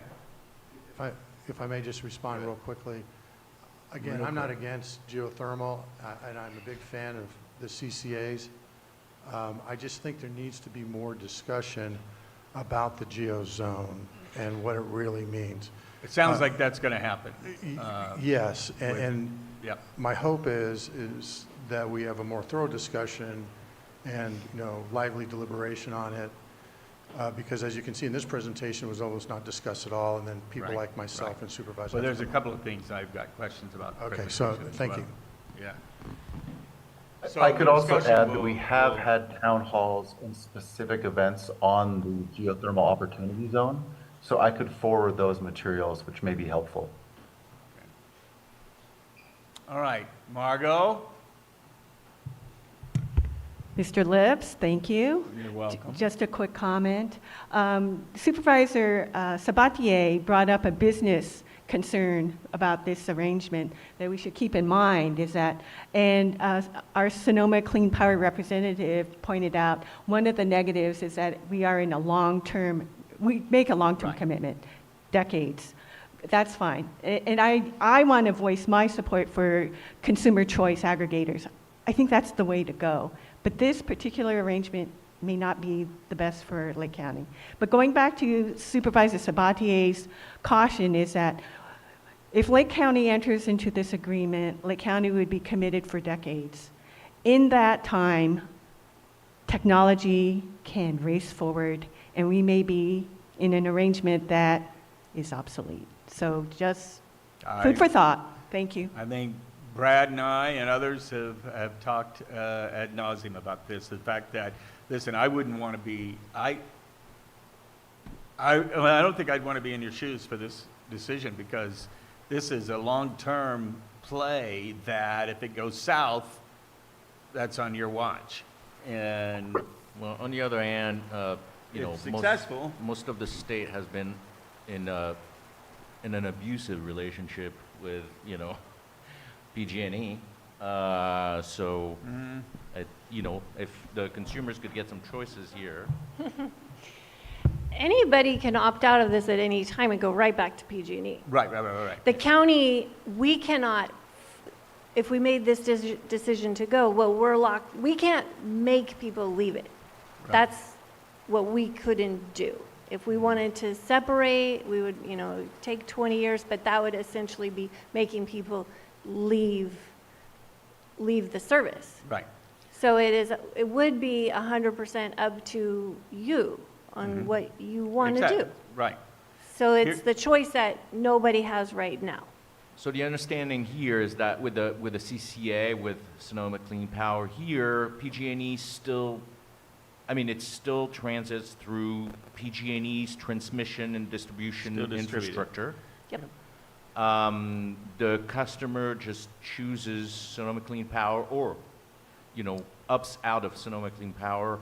If I may just respond real quickly. Again, I'm not against geothermal, and I'm a big fan of the CCAs. I just think there needs to be more discussion about the geozone and what it really means. It sounds like that's going to happen. Yes, with- and Yep. my hope is that we have a more thorough discussion and, lively deliberation on it. Because as you can see in this presentation, it was almost not discussed at all, and then people Right, like myself right. and Supervisor. Well, there's a couple of things I've got questions about. the Okay, so, presentation as thank well. you. Yeah. So I could the also discussion add that will- we have will- had town halls and specific events on the geothermal opportunity zone. So I could forward those materials, which may be helpful. All right, Margot? Mr. Lips, thank you. You're welcome. Just a quick comment. Supervisor Sabatier brought up a business concern about this arrangement that we should keep in mind is that, and our Sonoma Clean Power representative pointed out, one of the negatives is that we are in a long-term, we make a long-term Right. commitment, decades. That's fine. And I want to voice my support for consumer choice aggregators. I think that's the way to go. But this particular arrangement may not be the best for Lake County. But going back to Supervisor Sabatier's caution is that if Lake County enters into this agreement, Lake County would be committed for decades. In that time, technology can race forward, and we may be in an arrangement that is obsolete. So just food for thought. Thank you. I think Brad and I and others have talked ad nauseum about this. The fact that, listen, I wouldn't want to be, well, I don't think I'd want to be in your shoes for this decision because this is a long-term play that if it goes south, that's on your watch. And Well, on the other hand, if successful, most of the state has been in an abusive relationship with, PG&E. So, if the consumers could get some choices here. Anybody can opt out of this at any time and go right back to PG&E. right. The county, we cannot, if we made this decision to go, well, we're locked, we can't make people leave it. Right. That's what we couldn't do. If we wanted to separate, we would, take 20 years, but that would essentially be making people leave the service. Right. So it would be 100% up to you on what you want to do. Exactly. Right. So it's Here- the choice that nobody has right now. So the understanding here is that with the CCA, with Sonoma Clean Power here, PG&E still, it still transits through PG&E's transmission and distribution Still distributed. infrastructure. Yep. The customer just chooses Sonoma Clean Power or, ups out of Sonoma Clean Power.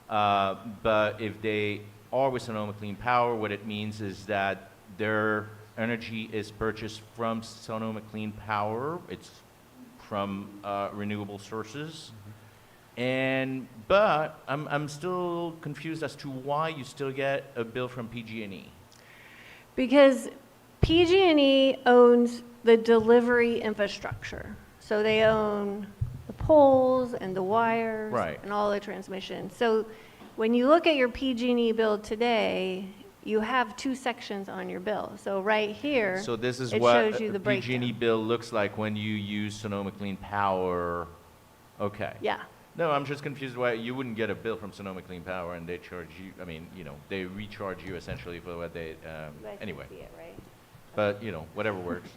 But if they are with Sonoma Clean Power, what it means is that their energy is purchased from Sonoma Clean Power. It's from renewable sources. But I'm still confused as to why you still get a bill from PG&E. Because PG&E owns the delivery infrastructure. So they own the poles and the wires Right. and all the transmission. So when you look at your PG&E bill today, you have two sections on your bill. So right here, So this is it what shows you a the PG&E breakdown. bill looks like when you use Sonoma Clean Power. Okay. Yeah. No, I'm just confused why you wouldn't get a bill from Sonoma Clean Power and they charge you, they recharge you essentially for what they, You guys can anyway. see it, right? But, whatever works.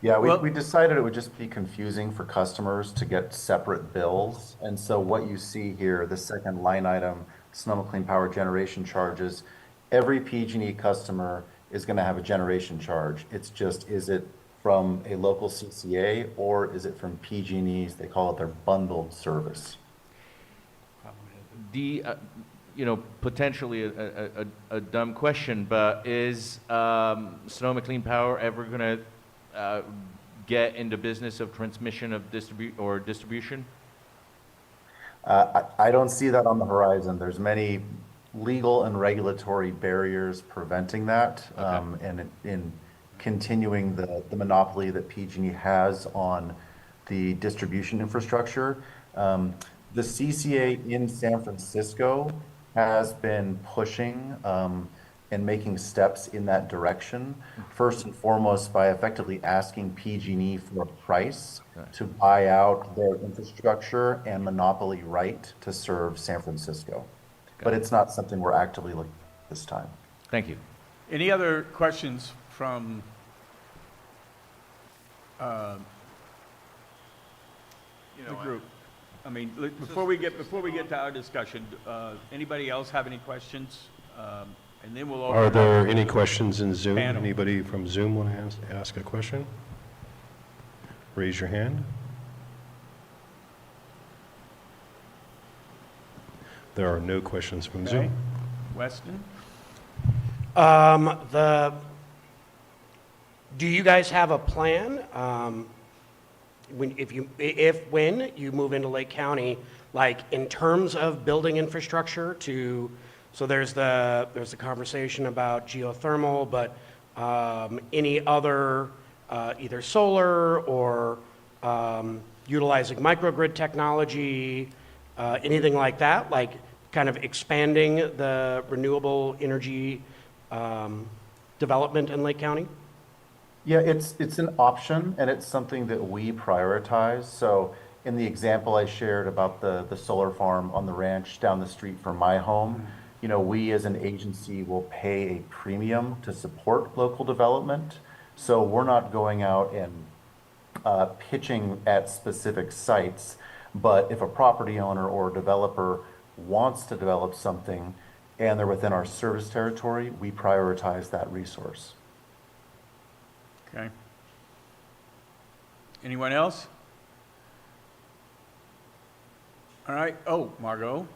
Yeah, Well- we decided it would just be confusing for customers to get separate bills. And so what you see here, the second line item, Sonoma Clean Power generation charges, every PG&E customer is going to have a generation charge. It's just, is it from a local CCA or is it from PG&E's, they call it their bundled service? potentially a dumb question, but is Sonoma Clean Power ever going to get into business of transmission of distribution? I don't see that on the horizon. There's many legal and regulatory barriers preventing that, and in continuing the monopoly that PG&E has on the distribution infrastructure. The CCA in San Francisco has been pushing and making steps in that direction. First and foremost, by effectively asking PG&E for a price to buy out their infrastructure and monopoly right to serve San Francisco. But it's not something we're actively looking at this time. Thank you. Any other questions from the group? I mean, before we get to our discussion, anybody else have any questions? And then we'll open Are it up there to any the questions in Zoom? panel. Anybody from Zoom want to ask a question? Raise your hand. There are no questions from Okay. Zoom. Weston? Do you guys have a plan, when you move into Lake County, like in terms of building infrastructure so there's the conversation about geothermal, but any other, either solar or utilizing microgrid technology, anything like that, like kind of expanding the renewable energy development in Lake County? Yeah, it's an option, and it's something that we prioritize. So in the example I shared about the solar farm on the ranch down the street from my home, we as an agency will pay a premium to support local development. So we're not going out and pitching at specific sites, but if a property owner or developer wants to develop something and they're within our service territory, we prioritize that resource. Okay. Anyone else? All right. Oh, Margot.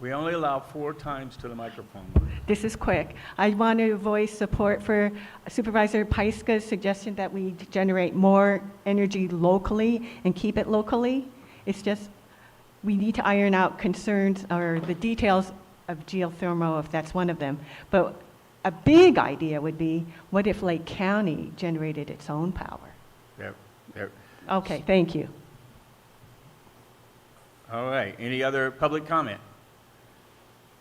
We only allow 4 times to the microphone. This is quick. I want to voice support for Supervisor Pyska's suggestion that we generate more energy locally and keep it locally. It's just, we need to iron out concerns or the details of geothermal, if that's one of them. But a big idea would be, what if Lake County generated its own power? There. Okay, thank you. All right. Any other public comment?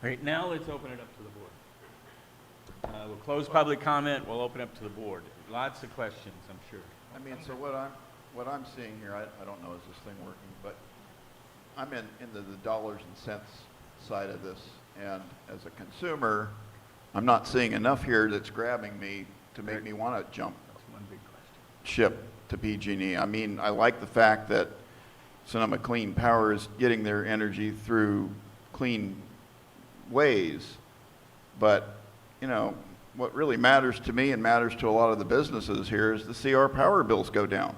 All right, now let's open it up to the board. We'll close public comment. We'll open up to the board. Lots of questions, I'm sure. I mean, so what I'm seeing here, I don't know, is this thing working, but I'm into the dollars and cents side of this, and as a consumer, I'm not seeing enough here that's grabbing me to make me want to jump That's one big question. ship to PG&E. I mean, I like the fact that Sonoma Clean Power is getting their energy through clean ways, but what really matters to me and matters to a lot of the businesses here is to see our power bills go down.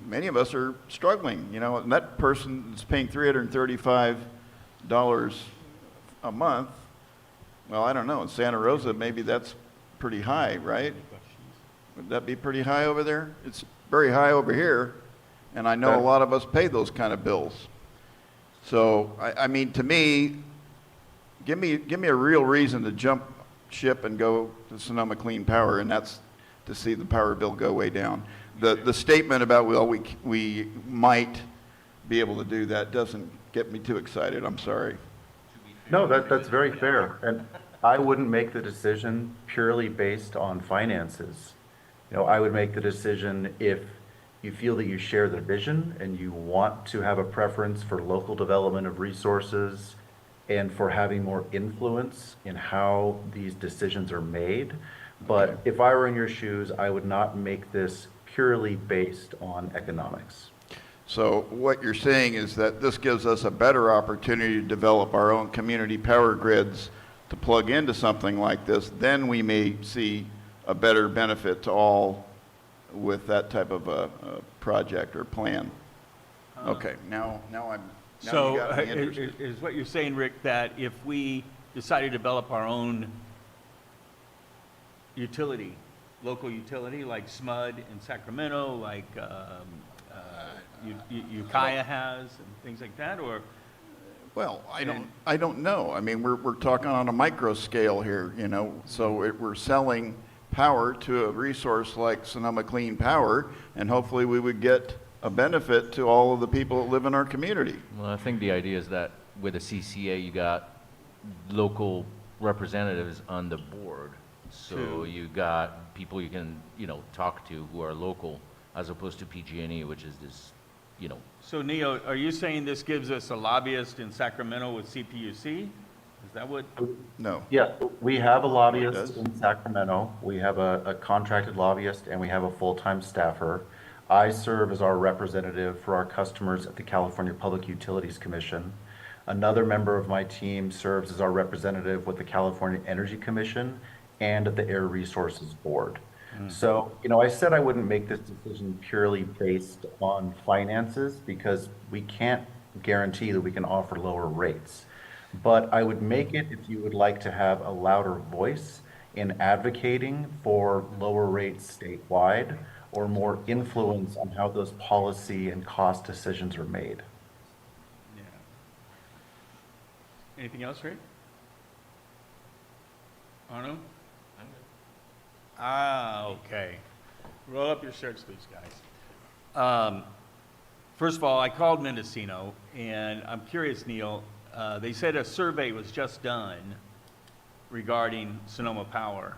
Many of us are struggling, and that person is paying $335 a month. Well, I don't know, in Santa Rosa, maybe that's pretty high, right? Would that be pretty high over there? It's very high over here, and I know a lot of us pay those kind of bills. So, I mean, to me, give me a real reason to jump ship and go to Sonoma Clean Power, and that's to see the power bill go way down. The statement about, well, we might be able to do that doesn't get me too excited. I'm sorry. No, that's very fair. And I wouldn't make the decision purely based on finances. I would make the decision if you feel that you share the vision and you want to have a preference for local development of resources and for having more influence in how these decisions are made. But if I were in your shoes, I would not make this purely based on economics. So what you're saying is that this gives us a better opportunity to develop our own community power grids to plug into something like this. Then we may see a better benefit to all with that type of a project or plan. Okay, now Now So you got me interested. is what you're saying, Rick, that if we decide to develop our own utility, local utility, like SMUD in Sacramento, like Ukiah has, and things like that, or? Well, I don't know. I mean, we're talking on a micro scale here, you know, so we're selling power to a resource like Sonoma Clean Power, and hopefully we would get a benefit to all of the people that live in our community. Well, I think the idea is that with a CCA, you got local representatives on the board. So True. you got people you can, talk to who are local, as opposed to PG&E, which is this, So Neo, are you saying this gives us a lobbyist in Sacramento with CPUC? Is that what? No. Yeah, we have a It lobbyist does. in Sacramento. We have a contracted lobbyist and we have a full-time staffer. I serve as our representative for our customers at the California Public Utilities Commission. Another member of my team serves as our representative with the California Energy Commission and at the Air Resources Board. So, I said I wouldn't make this decision purely based on finances because we can't guarantee that we can offer lower rates. But I would make it if you would like to have a louder voice in advocating for lower rates statewide or more influence on how those policy and cost decisions are made. Yeah. Anything else, Rick? Arno? Okay. Roll up your shirt sleeves, guys. First of all, I called Mendocino, and I'm curious, Neil, they said a survey was just done regarding Sonoma Power,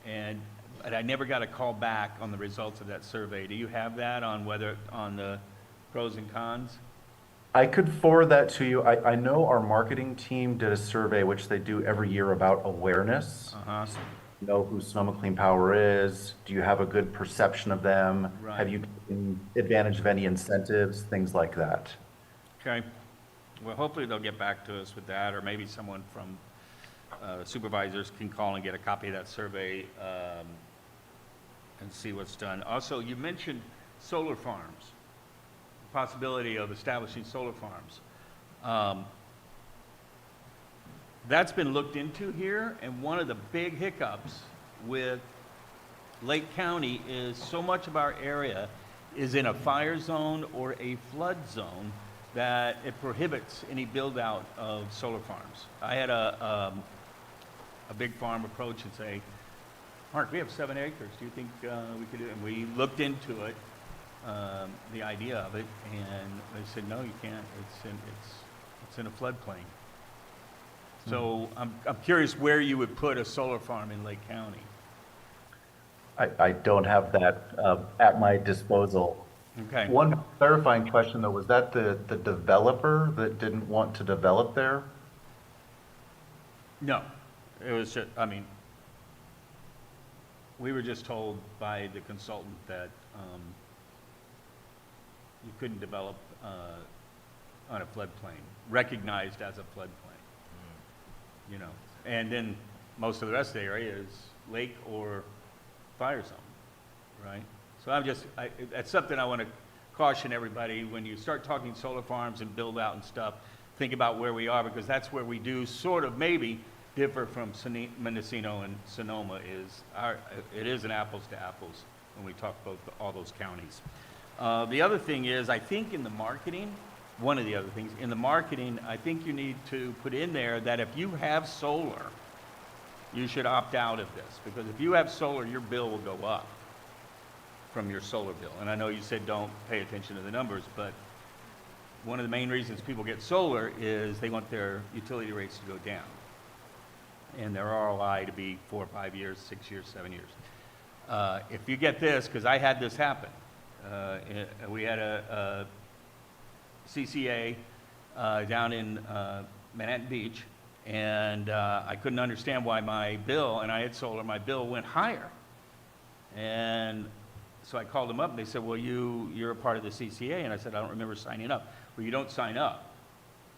but I never got a call back on the results of that survey. Do you have that on the pros and cons? I could forward that to you. I know our marketing team did a survey, which they do every year, about awareness. Uh-huh. Know who Sonoma Clean Power is? Do you have a good perception of them? Right. Have you taken advantage of any incentives? Things like that. Okay. Well, hopefully they'll get back to us with that, or maybe someone from supervisors can call and get a copy of that survey and see what's done. Also, you mentioned solar farms, the possibility of establishing solar farms. That's been looked into here, and one of the big hiccups with Lake County is so much of our area is in a fire zone or a flood zone that it prohibits any build-out of solar farms. I had a big farm approach and say, Mark, we have 7 acres. Do you think we could do it? And we looked into it, the idea of it, and they said, no, you can't. It's in a floodplain. So I'm curious where you would put a solar farm in Lake County. I don't have that at my disposal. Okay. One clarifying question, though, was that the developer that didn't want to develop there? No, it was just, we were just told by the consultant that you couldn't develop on a floodplain, recognized as a floodplain. And then most of the rest of the area is lake or fire zone, right? So that's something I want to caution everybody, when you start talking solar farms and build out and stuff, think about where we are, because that's where we do sort of maybe differ from Mendocino and Sonoma. It is an apples to apples when we talk about all those counties. The other thing is, I think in the marketing, one of the other things, in the marketing, I think you need to put in there that if you have solar, you should opt out of this, because if you have solar, your bill will go up from your solar bill. And I know you said don't pay attention to the numbers, but one of the main reasons people get solar is they want their utility rates to go down, and their ROI to be 4 or 5 years, 6 years, 7 years. If you get this, because I had this happen, we had a CCA down in Manhattan Beach, and I couldn't understand why my bill, and I had solar, my bill went higher. And so I called them up, and they said, well, you're a part of the CCA. And I said, I don't remember signing up. Well, you don't sign up.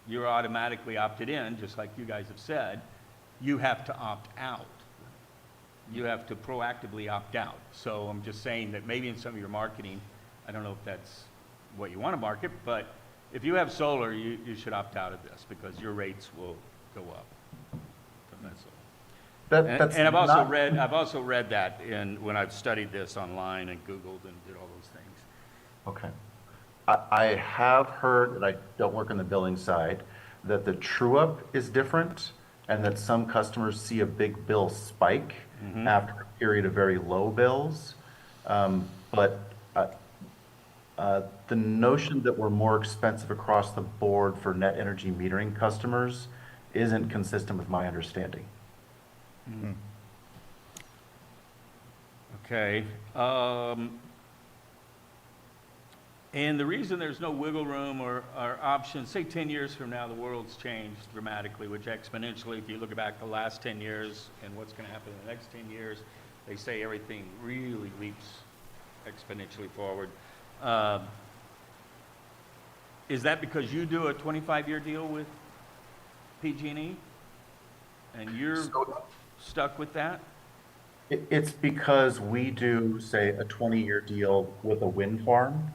You're automatically opted in, just like you guys have said. You have to opt out. You have to proactively opt out. So I'm just saying that maybe in some of your marketing, I don't know if that's what you want to market, but if you have solar, you should opt out of this because your rates will go up. That's all. That's And I've not- also read that when I've studied this online and Googled and did all those things. Okay. I have heard, and I don't work on the billing side, that the true-up is different and that some customers see a big bill spike after a period of very low bills. But the notion that we're more expensive across the board for net energy metering customers isn't consistent with my understanding. Okay. And the reason there's no wiggle room or options, say 10 years from now, the world's changed dramatically, which exponentially, if you look back the last 10 years and what's going to happen in the next 10 years, they say everything really leaps exponentially forward. Is that because you do a 25-year deal with PG&E? And you're stuck with that? It's because we do, say, a 20-year deal with a wind farm.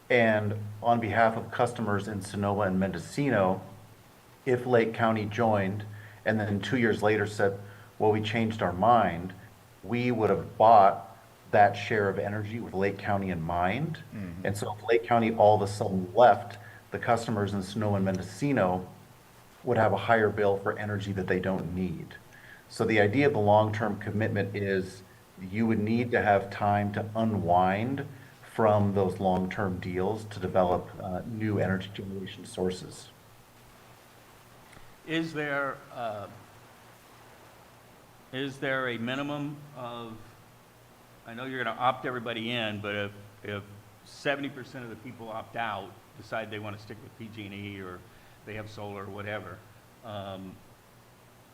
And on behalf of customers in Sonoma and Mendocino, if Lake County joined and then 2 years later said, well, we changed our mind, we would have bought that share of energy with Lake County in mind. And so if Lake County all of a sudden left, the customers in Sonoma and Mendocino would have a higher bill for energy that they don't need. So the idea of the long-term commitment is you would need to have time to unwind from those long-term deals to develop new energy generation sources. Is there a minimum of, I know you're going to opt everybody in, but if 70% of the people opt out, decide they want to stick with PG&E or they have solar or whatever,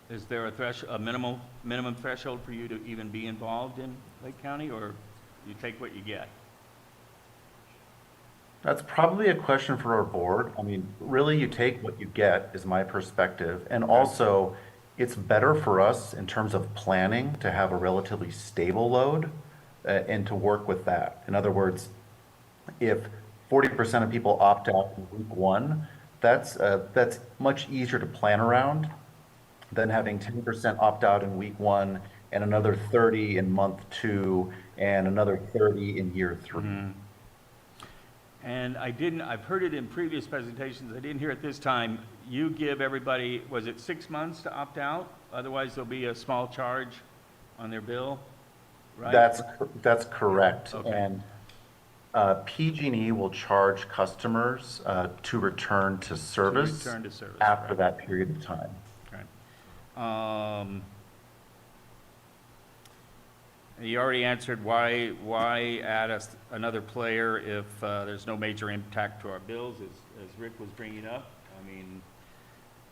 is there a minimum threshold for you to even be involved in Lake County, or you take what you get? That's probably a question for our board. I mean, really, you take what you get, is my perspective. And also, it's better for us in terms of planning to have a relatively stable load and to work with that. In other words, if 40% of people opt out in week one, that's much easier to plan around than having 10% opt out in week one and another 30 in month two and another 30 in year three. And I've heard it in previous presentations, I didn't hear it this time. You give everybody, was it 6 months to opt out? Otherwise, there'll be a small charge on their bill, right? That's correct. Okay. And PG&E will charge customers to return to service return to service, after right. that period of time. Okay. You already answered why add another player if there's no major impact to our bills, as Rick was bringing up. I mean,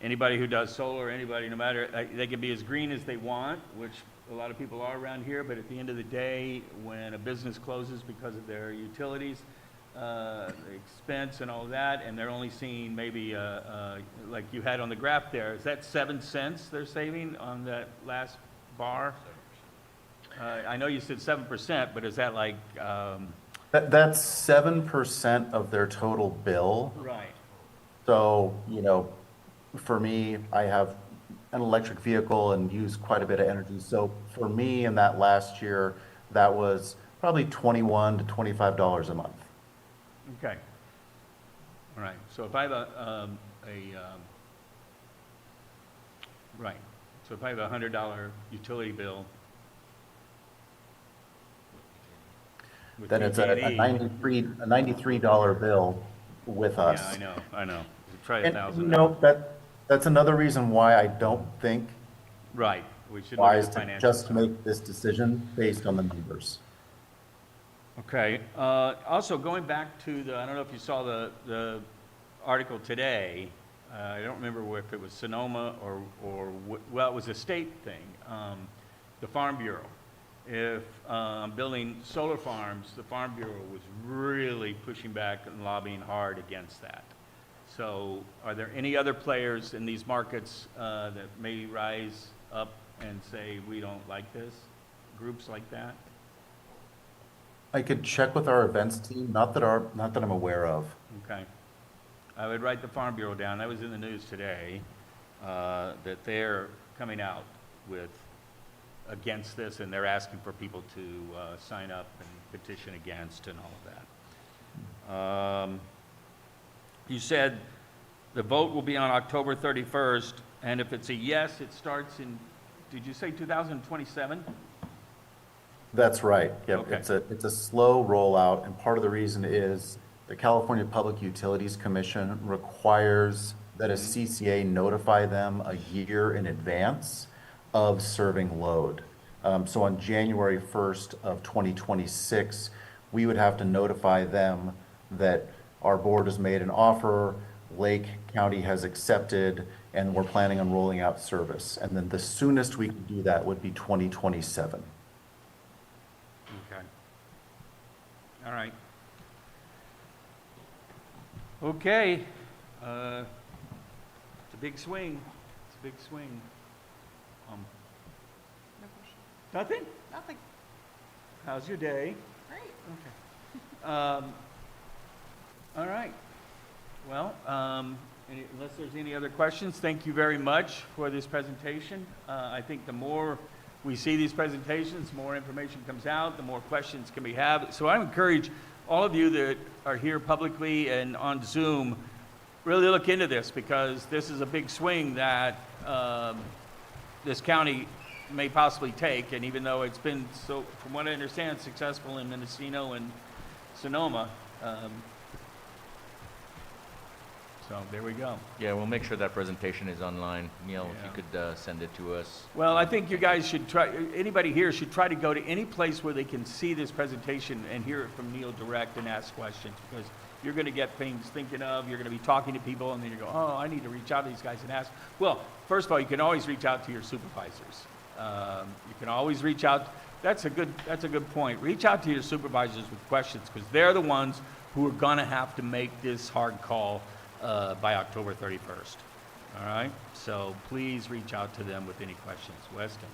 anybody who does solar, anybody, no matter, they can be as green as they want, which a lot of people are around here, but at the end of the day, when a business closes because of their utilities, the expense and all that, and they're only seeing maybe, like you had on the graph there, is that 7 cents they're saving on that last bar? I know you said 7%, but is that like? That's 7% of their total bill. Right. So, for me, I have an electric vehicle and use quite a bit of energy. So for me in that last year, that was probably $21 to $25 a month. Okay. All right. So if I have right. So if I have a $100 utility bill, with Then it's a PG&E, $93 bill with us. Yeah, I know. Try And, 1,000. that's another reason why I don't think Right. We should look at wise the to financials. just make this decision based on the numbers. Okay. Also, going back to I don't know if you saw the article today. I don't remember if it was Sonoma or well, it was a state thing. The Farm Bureau. If building solar farms, the Farm Bureau was really pushing back and lobbying hard against that. So are there any other players in these markets that may rise up and say, we don't like this? Groups like that? I could check with our events team, not that I'm aware of. Okay. I would write the Farm Bureau down. That was in the news today, that they're coming out with, against this, and they're asking for people to sign up and petition against and all of that. You said the vote will be on October 31st, and if it's a yes, it starts in, did you say 2027? That's right. Yep. Okay. It's a slow rollout, and part of the reason is the California Public Utilities Commission requires that a CCA notify them a year in advance of serving load. So on January 1st of 2026, we would have to notify them that our board has made an offer, Lake County has accepted, and we're planning on rolling out service. And then the soonest we could do that would be 2027. Okay. All right. Okay. It's a big swing. It's a big swing. No question. Nothing? Nothing. How's your day? Great. Okay. All right. Well, unless there's any other questions, thank you very much for this presentation. I think the more we see these presentations, the more information comes out, the more questions can we have. So I encourage all of you that are here publicly and on Zoom, really look into this, because this is a big swing that this county may possibly take. And even though it's been, so from what I understand, successful in Mendocino and Sonoma, so there we go. Yeah, we'll make sure that presentation is online. Neil, if you could send it to us. Well, I think you guys should try, anybody here should try to go to any place where they can see this presentation and hear it from Neil direct and ask questions, because you're going to get things thinking of, you're going to be talking to people, and then you go, oh, I need to reach out to these guys and ask. Well, first of all, you can always reach out to your supervisors. You can always reach out. That's a good point. Reach out to your supervisors with questions, because they're the ones who are going to have to make this hard call by October 31st. All right? So please reach out to them with any questions. Weston?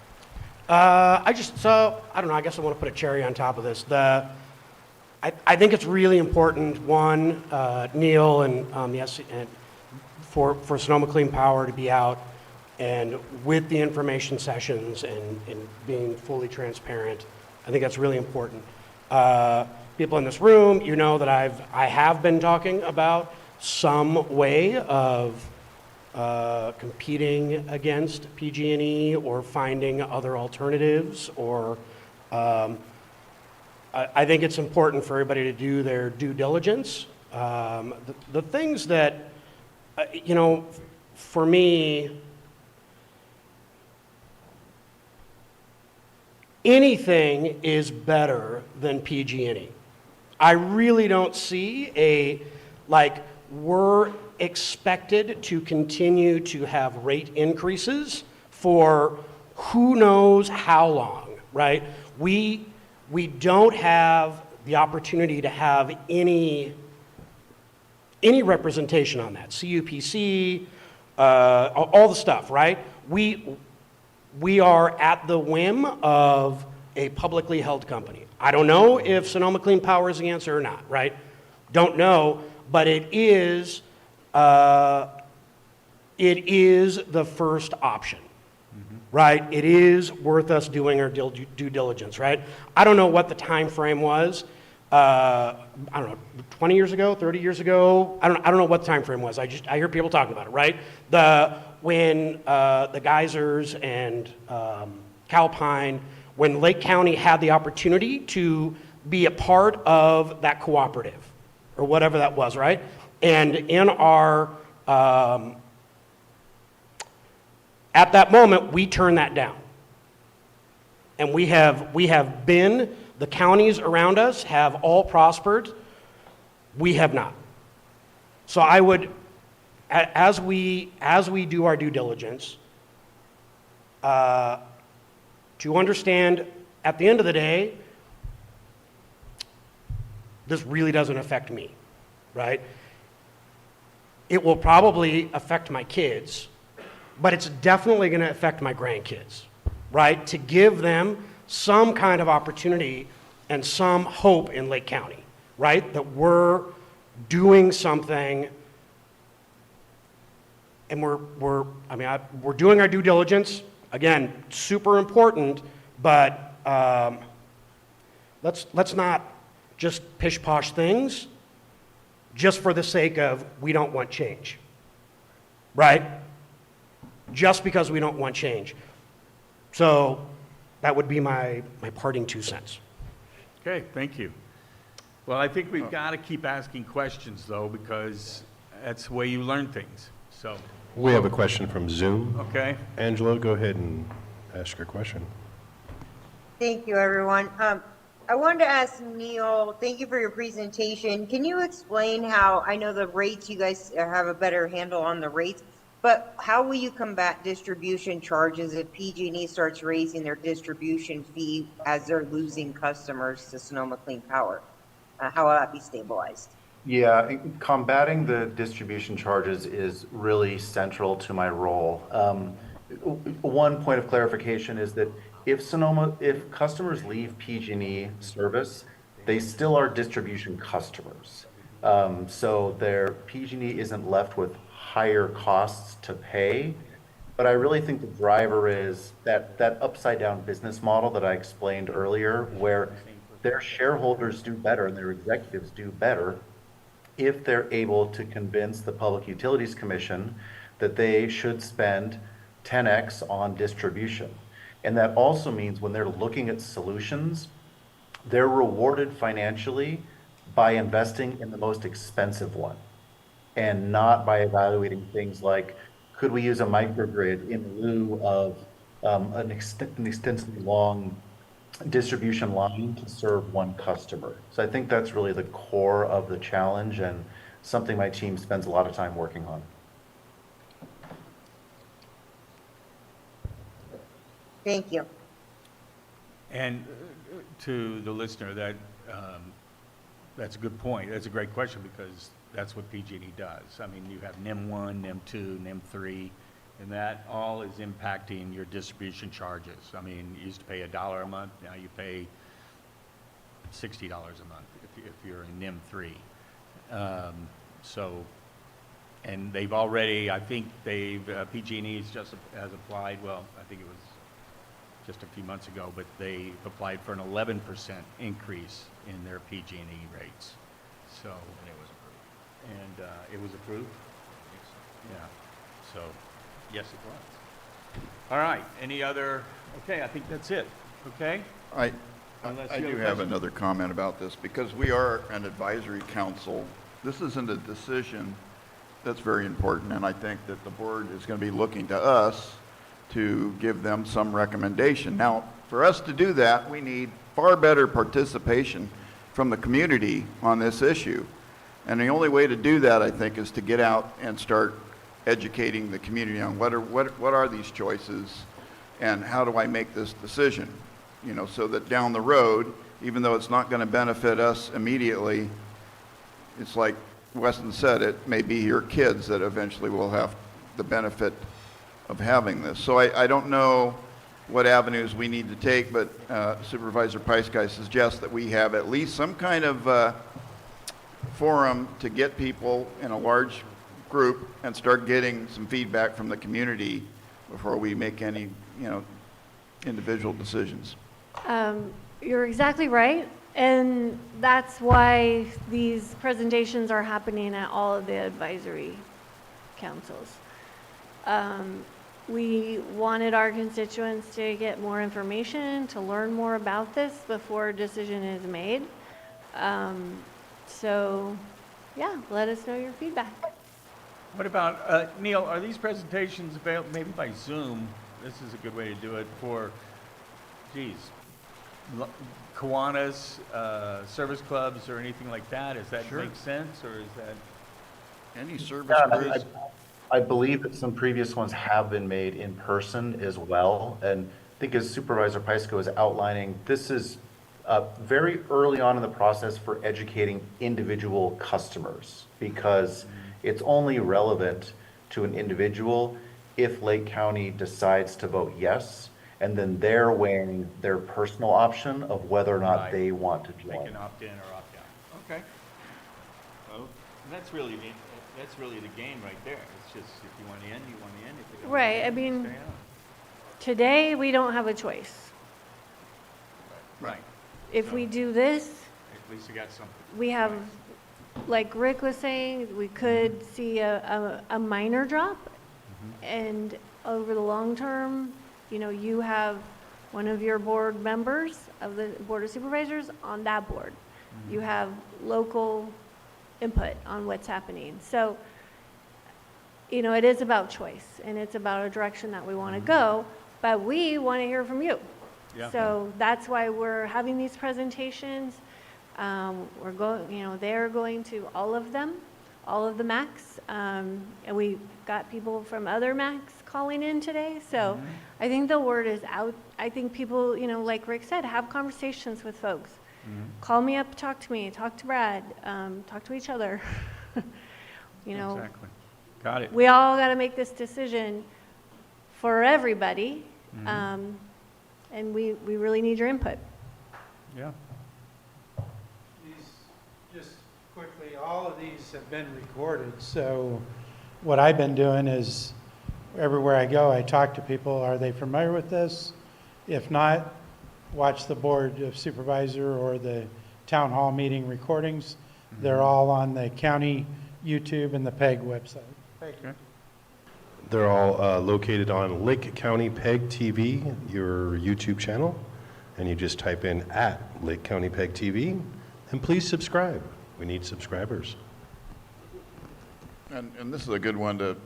I don't know, I guess I want to put a cherry on top of this. I think it's really important, one, Neil and, yes, and for Sonoma Clean Power to be out and with the information sessions and being fully transparent. I think that's really important. People in this room, you know that I have been talking about some way of competing against PG&E or finding other alternatives, or I think it's important for everybody to do their due diligence. The things that, for me, anything is better than PG&E. I really don't see we're expected to continue to have rate increases for who knows how long, right? We don't have the opportunity to have any representation on that. CUPC, all the stuff, right? We are at the whim of a publicly held company. I don't know if Sonoma Clean Power is the answer or not, right? Don't know, but it is the first option, right? It is worth us doing our due diligence, right? I don't know what the time frame was. I don't know, 20 years ago, 30 years ago. I don't know what the time frame was. I hear people talking about it, right? When the geysers and Calpine, when Lake County had the opportunity to be a part of that cooperative, or whatever that was, right? And in our, at that moment, we turned that down. And we have been, the counties around us have all prospered. We have not. So I would, as we do our due diligence, to understand, at the end of the day, this really doesn't affect me, right? It will probably affect my kids, but it's definitely going to affect my grandkids, right? To give them some kind of opportunity and some hope in Lake County, right? That we're doing something and we're doing our due diligence. Again, super important, but let's not just pish-posh things just for the sake of we don't want change, right? Just because we don't want change. So that would be my parting 2 cents. Okay, thank you. Well, I think we've got to keep asking questions, though, because that's the way you learn things, so, We have a question from Zoom. okay? Angelo, go ahead and ask your question. Thank you, everyone. I wanted to ask Neil, thank you for your presentation. Can you explain how, I know the rates, you guys have a better handle on the rates, but how will you combat distribution charges if PG&E starts raising their distribution fee as they're losing customers to Sonoma Clean Power? How will that be stabilized? Yeah, combating the distribution charges is really central to my role. One point of clarification is that if customers leave PG&E service, they still are distribution customers. So their PG&E isn't left with higher costs to pay. But I really think the driver is that upside down business model that I explained earlier, where their shareholders do better and their executives do better if they're able to convince the Public Utilities Commission that they should spend 10x on distribution. And that also means when they're looking at solutions, they're rewarded financially by investing in the most expensive one and not by evaluating things like, could we use a microgrid in lieu of an extensively long distribution line to serve one customer? So I think that's really the core of the challenge and something my team spends a lot of time working on. Thank you. And to the listener, that's a good point. That's a great question because that's what PG&E does. I mean, you have NIM 1, NIM 2, NIM 3, and that all is impacting your distribution charges. I mean, you used to pay $1 a month, now you pay $60 a month if you're in NIM 3. And they've already, I think PG&E has applied, well, I think it was just a few months ago, but they've applied for an 11% increase in their PG&E rates. So, and it was approved? Yeah, so, yes, it was. All right, any other, okay, I think that's it, okay? I Unless I you do have a have question. another comment about this, because we are an advisory council. This isn't a decision that's very important, and I think that the board is going to be looking to us to give them some recommendation. Now, for us to do that, we need far better participation from the community on this issue. And the only way to do that, I think, is to get out and start educating the community on what are these choices and how do I make this decision? You know, so that down the road, even though it's not going to benefit us immediately, it's like Weston said, it may be your kids that eventually will have the benefit of having this. So I don't know what avenues we need to take, but Supervisor Pyska suggests that we have at least some kind of forum to get people in a large group and start getting some feedback from the community before we make any, individual decisions. You're exactly right, and that's why these presentations are happening at all of the advisory councils. We wanted our constituents to get more information, to learn more about this before a decision is made. So, yeah, let us know your feedback. What about, Neil, are these presentations available, maybe by Zoom? This is a good way to do it for, Kiwanis, service clubs or anything like that? Does that make sense, or is that? Any service crews? I believe that some previous ones have been made in person as well. And I think as Supervisor Pyska was outlining, this is very early on in the process for educating individual customers, because it's only relevant to an individual if Lake County decides to vote yes, and then they're weighing their personal option of whether or not Right. they want to They join. can opt in or opt out. Okay. That's really the game right there. It's just, if you want in, you want in. If you don't want Right, I in, mean, stay out. today, we don't have a choice. Right. If we do this, At least you got something. we have, like Rick was saying, we could see a minor drop. And over the long term, you know, you have one of your board members of the Board of Supervisors on that board. You have local input on what's happening. So, you know, it is about choice, and it's about a direction that we want to go, but we want to hear from you. Yeah. So that's why we're having these presentations. We're going, you know, they're going to all of them, all of the MACs. And we got people from other MACs calling in today. So I think the word is out. I think people, you know, like Rick said, have conversations with folks. Call me up, talk to me, talk to Brad, talk to each other. You know, Exactly. Got it. we all got to make this decision for everybody. And we really need your input. Yeah. Just quickly, all of these have been recorded, so what I've been doing is, everywhere I go, I talk to people, are they familiar with this? If not, watch the Board of Supervisor or the Town Hall meeting recordings. They're all on the county YouTube and the PEG website. Thank you. They're all located on Lake County PEG TV, your YouTube channel, and you just type in @Lake County PEG TV, and please subscribe. We need subscribers. And this is a good one to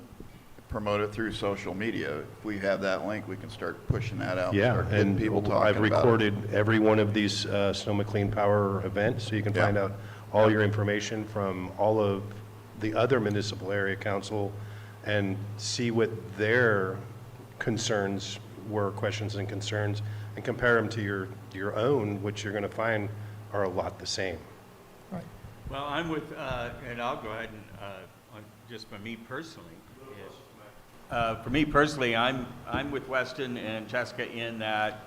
promote it through social media. If we have that link, we can start pushing that out. Yeah, Start getting and people talking I've about it. recorded every one of these Sonoma Clean Power events, so you can Yeah. find out all your information from all of the other municipal area council and see what their concerns were, questions and concerns, and compare them to your own, which you're going to find are a lot the same. Well, I'm with, and I'll go ahead and, just for me personally. For me personally, I'm with Weston and Jessica in that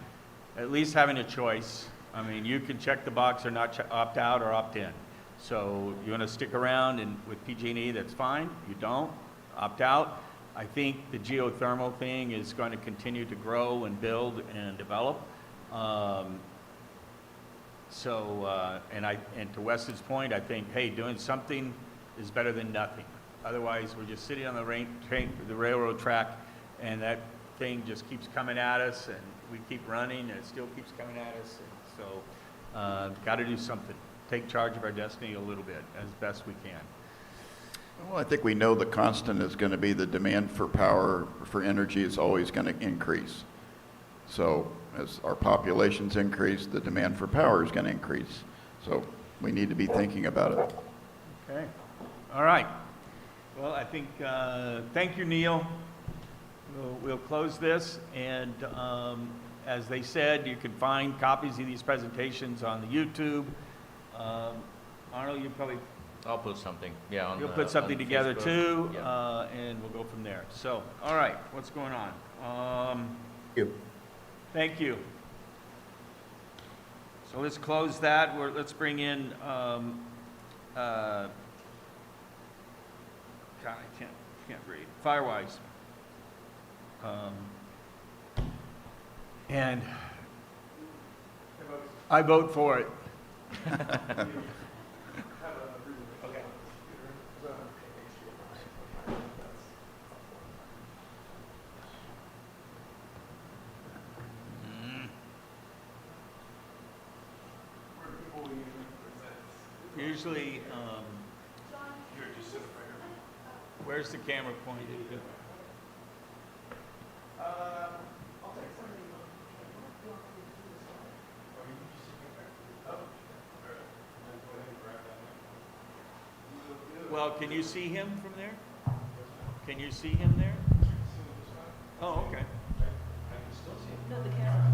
at least having a choice. I mean, you can check the box or not opt out or opt in. So you want to stick around and with PG&E, that's fine. You don't, opt out. I think the geothermal thing is going to continue to grow and build and develop. And to Weston's point, I think, hey, doing something is better than nothing. Otherwise, we're just sitting on the railroad track, and that thing just keeps coming at us, and we keep running, and it still keeps coming at us. And so, got to do something. Take charge of our destiny a little bit, as best we can. Well, I think we know the constant is going to be the demand for power, for energy is always going to increase. So as our populations increase, the demand for power is going to increase. So we need to be thinking about it. Okay. All right. Well, I think, thank you, Neil. We'll close this, and as they said, you can find copies of these presentations on the YouTube. Arnold, you probably, I'll put something, yeah. you'll put something together Facebook. too, Yeah. and we'll go from there. So, all right, what's going on? Thank you. So let's close that. Let's bring in, God, I can't read. Firewise. And I vote for it. Usually, where's the camera pointed? Well, can you see him from there? Can you see him there? Oh, okay. No, the camera.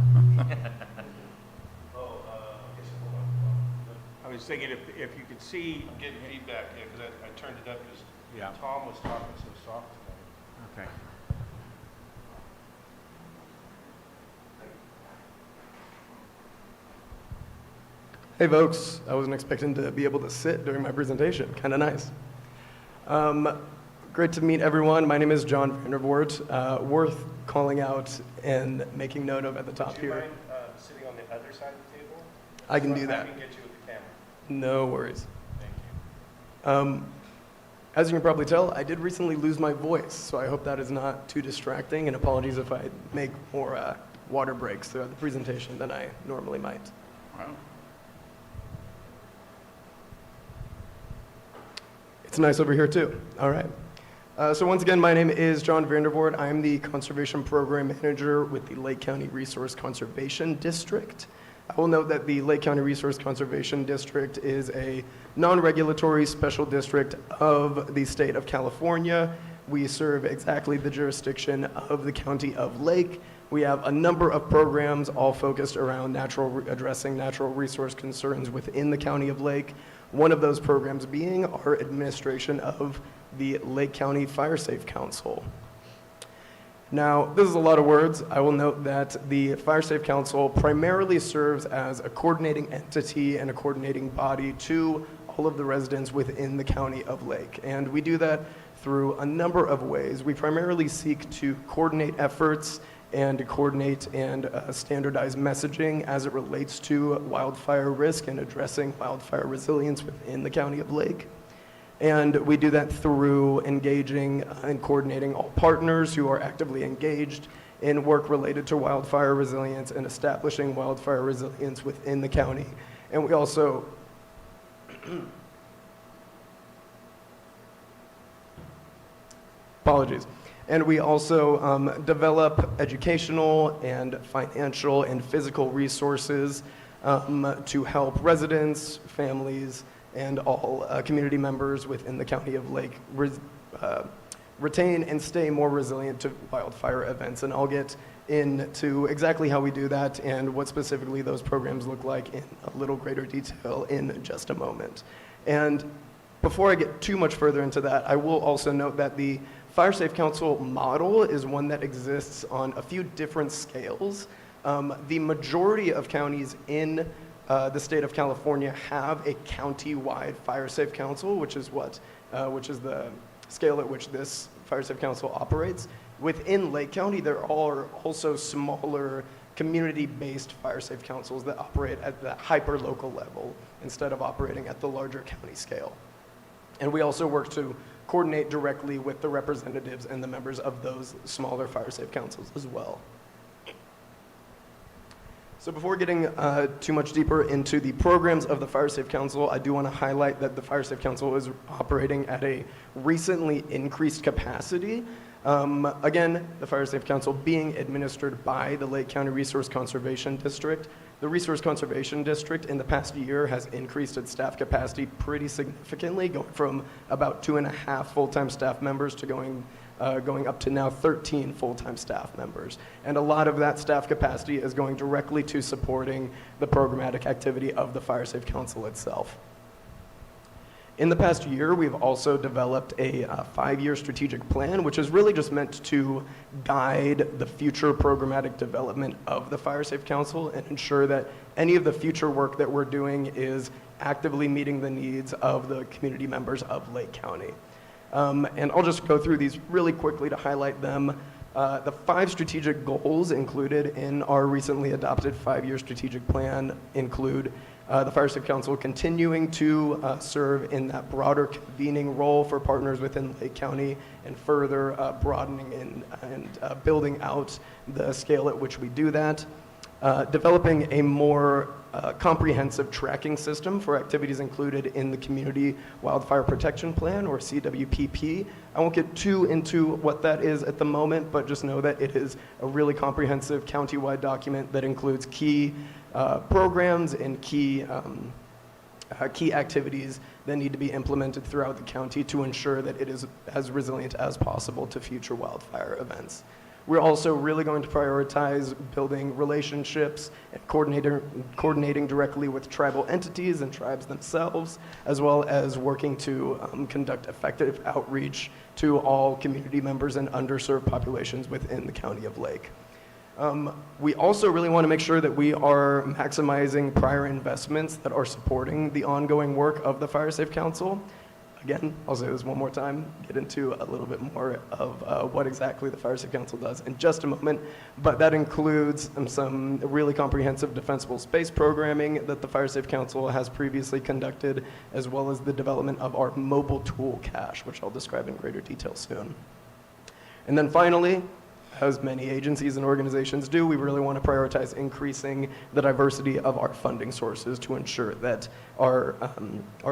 I was thinking if you could see. I'm getting feedback here because I turned it up because Yeah. Tom was talking so soft tonight. Okay. Hey folks, I wasn't expecting to be able to sit during my presentation. Kind of nice. Great to meet everyone. My name is John Vandervoort. Worth calling out and making note of at the top here. sitting on the other side of the table? I can do that. I can get you with the camera. No worries. Thank you. As you can probably tell, I did recently lose my voice, so I hope that is not too distracting, and apologies if I make more water breaks throughout the presentation than I normally might. Wow. It's nice over here too. All right. So once again, my name is John Vandervoort. I'm the Conservation Program Manager with the Lake County Resource Conservation District. I will note that the Lake County Resource Conservation District is a non-regulatory special district of the state of California. We serve exactly the jurisdiction of the County of Lake. We have a number of programs all focused around addressing natural resource concerns within the County of Lake. One of those programs being our administration of the Lake County Fire Safe Council. Now, this is a lot of words. I will note that the Fire Safe Council primarily serves as a coordinating entity and a coordinating body to all of the residents within the County of Lake. And we do that through a number of ways. We primarily seek to coordinate efforts and coordinate and standardize messaging as it relates to wildfire risk and addressing wildfire resilience within the County of Lake. And we do that through engaging and coordinating all partners who are actively engaged in work related to wildfire resilience and establishing wildfire resilience within the county. And we also apologies. And we also develop educational and financial and physical resources to help residents, families, and all community members within the County of Lake retain and stay more resilient to wildfire events. And I'll get into exactly how we do that and what specifically those programs look like in a little greater detail in just a moment. And before I get too much further into that, I will also note that the Fire Safe Council model is one that exists on a few different scales. The majority of counties in the state of California have a county-wide Fire Safe Council, which is the scale at which this Fire Safe Council operates. Within Lake County, there are also smaller community-based Fire Safe Councils that operate at the hyper-local level instead of operating at the larger county scale. And we also work to coordinate directly with the representatives and the members of those smaller Fire Safe Councils as well. So before getting too much deeper into the programs of the Fire Safe Council, I do want to highlight that the Fire Safe Council is operating at a recently increased capacity. Again, the Fire Safe Council being administered by the Lake County Resource Conservation District. The Resource Conservation District in the past year has increased its staff capacity pretty significantly, going from about 2.5 full-time staff members to going up to now 13 full-time staff members. And a lot of that staff capacity is going directly to supporting the programmatic activity of the Fire Safe Council itself. In the past year, we've also developed a 5-year strategic plan, which is really just meant to guide the future programmatic development of the Fire Safe Council and ensure that any of the future work that we're doing is actively meeting the needs of the community members of Lake County. And I'll just go through these really quickly to highlight them. The 5 strategic goals included in our recently adopted 5-year strategic plan include the Fire Safe Council continuing to serve in that broader convening role for partners within Lake County and further broadening and building out the scale at which we do that. Developing a more comprehensive tracking system for activities included in the Community Wildfire Protection Plan, or CWPP. I won't get too into what that is at the moment, but just know that it is a really comprehensive county-wide document that includes key programs and key activities that need to be implemented throughout the county to ensure that it is as resilient as possible to future wildfire events. We're also really going to prioritize building relationships and coordinating directly with tribal entities and tribes themselves, as well as working to conduct effective outreach to all community members and underserved populations within the County of Lake. We also really want to make sure that we are maximizing prior investments that are supporting the ongoing work of the Fire Safe Council. again, I'll say this one more time, get into a little bit more of what exactly the Fire Safe Council does in just a moment. But that includes some really comprehensive defensible space programming that the Fire Safe Council has previously conducted, as well as the development of our mobile tool cache, which I'll describe in greater detail soon. And then finally, as many agencies and organizations do, we really want to prioritize increasing the diversity of our funding sources to ensure that our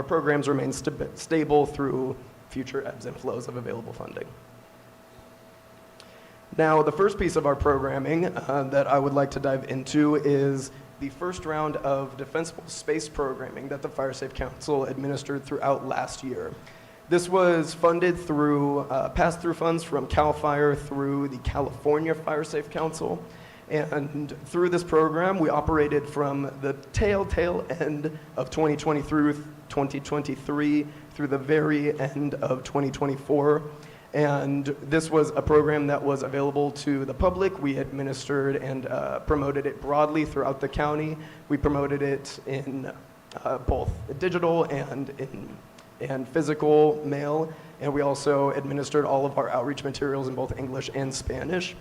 programs remain stable through future ebbs and flows of available funding. Now, the first piece of our programming that I would like to dive into is the first round of defensible space programming that the Fire Safe Council administered throughout last year. This was funded through pass-through funds from CAL FIRE through the California Fire Safe Council. And through this program, we operated from the tail end of 2023 through the very end of 2024. And this was a program that was available to the public. We administered and promoted it broadly throughout the county. We promoted it in both digital and physical mail, and we also administered all of our outreach materials in both English and Spanish.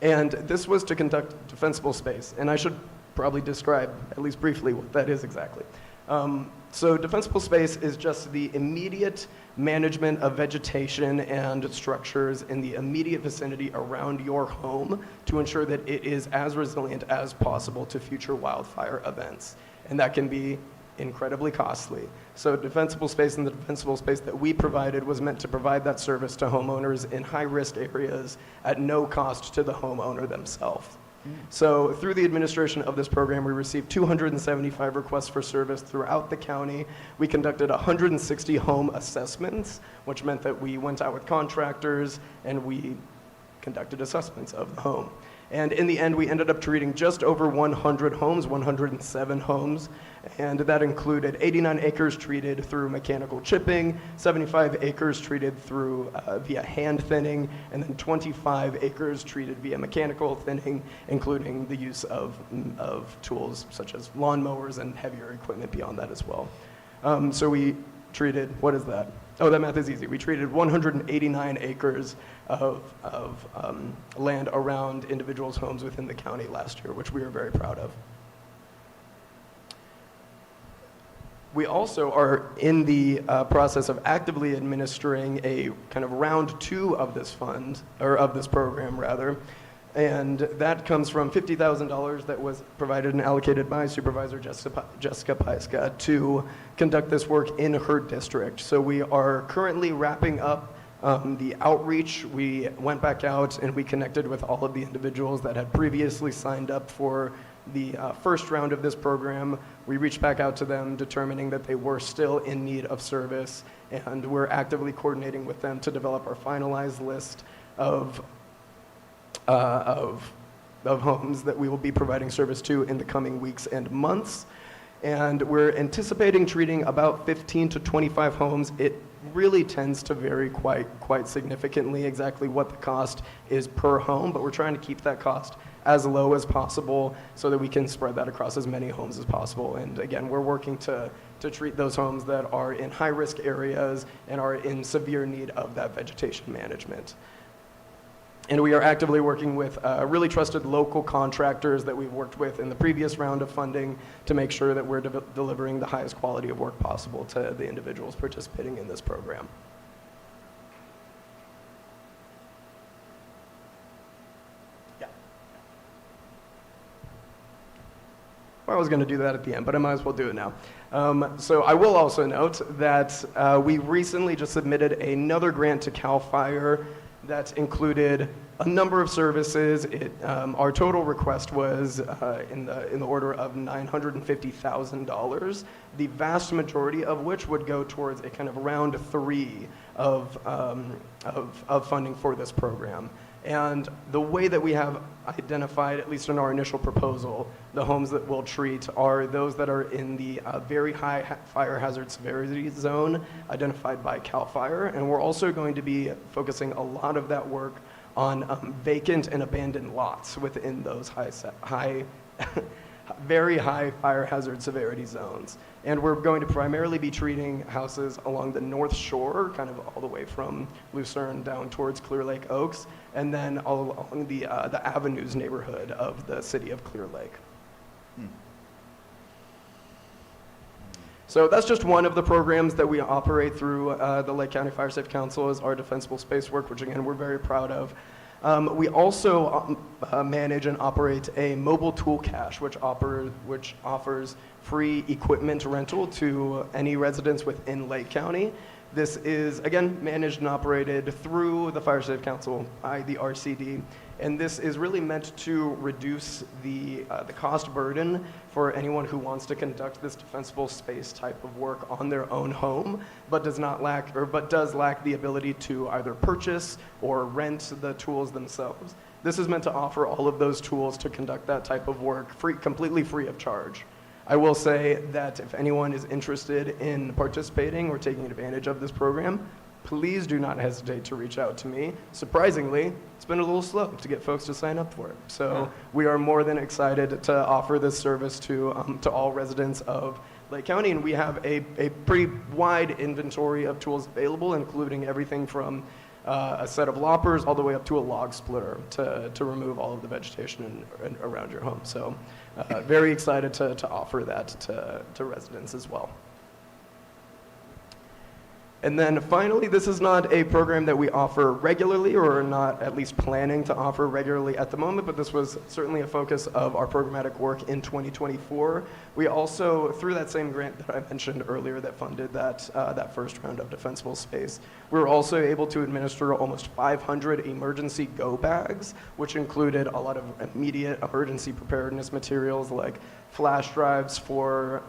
And this was to conduct defensible space, and I should probably describe, at least briefly, what that is exactly. So defensible space is just the immediate management of vegetation and structures in the immediate vicinity around your home to ensure that it is as resilient as possible to future wildfire events. And that can be incredibly costly. So defensible space and the defensible space that we provided was meant to provide that service to homeowners in high-risk areas at no cost to the homeowner themselves. So through the administration of this program, we received 275 requests for service throughout the county. We conducted 160 home assessments, which meant that we went out with contractors and we conducted assessments of the home. And in the end, we ended up treating just over 100 homes, 107 homes, and that included 89 acres treated through mechanical chipping, 75 acres treated through via hand thinning, and then 25 acres treated via mechanical thinning, including the use of tools such as lawnmowers and heavier equipment beyond that as well. So we treated, what is that? Oh, that math is easy. We treated 189 acres of land around individuals' homes within the county last year, which we are very proud of. We also are in the process of actively administering a kind of round 2 of this fund, or of this program rather, and that comes from $50,000 that was provided and allocated by Supervisor Jessica Paiska to conduct this work in her district. So we are currently wrapping up the outreach. We went back out and we connected with all of the individuals that had previously signed up for the first round of this program. We reached back out to them, determining that they were still in need of service, and we're actively coordinating with them to develop our finalized list of homes that we will be providing service to in the coming weeks and months. And we're anticipating treating about 15 to 25 homes. It really tends to vary quite significantly exactly what the cost is per home, but we're trying to keep that cost as low as possible so that we can spread that across as many homes as possible. And again, we're working to treat those homes that are in high-risk areas and are in severe need of that vegetation management. And we are actively working with really trusted local contractors that we've worked with in the previous round of funding to make sure that we're delivering the highest quality of work possible to the individuals participating in this program. Yeah. Well, I was going to do that at the end, but I might as well do it now. So I will also note that we recently just submitted another grant to CAL FIRE that included a number of services. Our total request was in the order of $950,000, the vast majority of which would go towards a kind of round 3 of funding for this program. And the way that we have identified, at least in our initial proposal, the homes that we'll treat are those that are in the very high fire hazard severity zone identified by CAL FIRE. And we're also going to be focusing a lot of that work on vacant and abandoned lots within those high very high fire hazard severity zones. And we're going to primarily be treating houses along the North Shore, kind of all the way from Lucerne down towards Clear Lake Oaks, and then all along the Avenues neighborhood of the city of Clear Lake. So that's just one of the programs that we operate through the Lake County Fire Safe Council is our defensible space work, which again, we're very proud of. We also manage and operate a mobile tool cache, which offers free equipment rental to any residents within Lake County. This is, again, managed and operated through the Fire Safe Council by the RCD. And this is really meant to reduce the cost burden for anyone who wants to conduct this defensible space type of work on their own home, but does lack the ability to either purchase or rent the tools themselves. This is meant to offer all of those tools to conduct that type of work completely free of charge. I will say that if anyone is interested in participating or taking advantage of this program, please do not hesitate to reach out to me. Surprisingly, it's been a little slow to get folks to sign up for it. So we are more than excited to offer this service to all residents of Lake County, and we have a pretty wide inventory of tools available, including everything from a set of loppers all the way up to a log splitter to remove all of the vegetation around your home. So very excited to offer that to residents as well. And then finally, this is not a program that we offer regularly or are not at least planning to offer regularly at the moment, but this was certainly a focus of our programmatic work in 2024. We also, through that same grant that I mentioned earlier that funded that first round of defensible space, we were also able to administer almost 500 emergency go bags, which included a lot of immediate emergency preparedness materials like flash drives for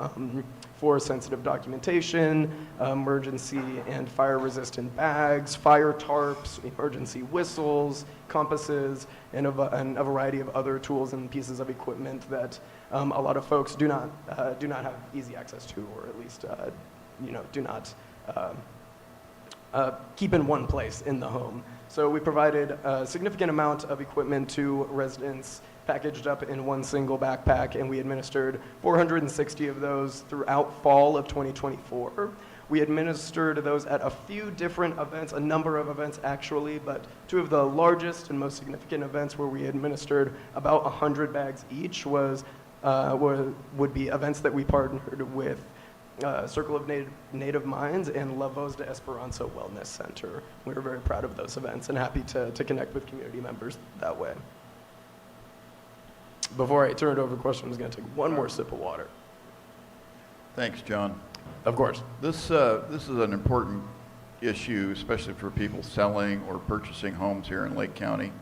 sensitive documentation, emergency and fire-resistant bags, fire tarps, emergency whistles, compasses, and a variety of other tools and pieces of equipment that a lot of folks do not have easy access to, or at least do not keep in one place in the home. So we provided a significant amount of equipment to residents packaged up in one single backpack, and we administered 460 of those throughout fall of 2024. We administered those at a few different events, a number of events actually, but two of the largest and most significant events where we administered about 100 bags each would be events that we partnered with Circle of Native Minds and La Voz de Esperanza Wellness Center. We were very proud of those events and happy to connect with community members that way. Before I turn it over to questions, I'm going to take one more sip of water. Thanks, John. Of course. This is an important issue, especially for people selling or purchasing homes here in Lake County,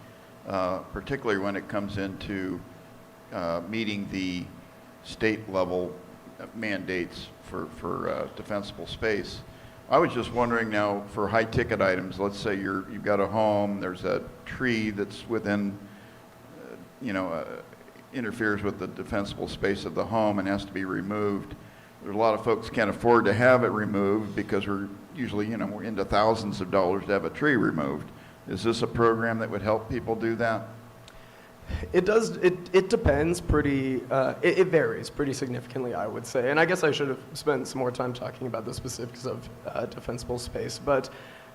particularly when it comes into meeting the state level mandates for defensible space. I was just wondering now for high ticket items, let's say you've got a home, there's a tree that's within, interferes with the defensible space of the home and has to be removed. There's a lot of folks can't afford to have it removed because we're usually, we're into thousands of dollars to have a tree removed. Is this a program that would help people do that? It does, it depends it varies pretty significantly, I would say. And I guess I should have spent some more time talking about the specifics of defensible space, but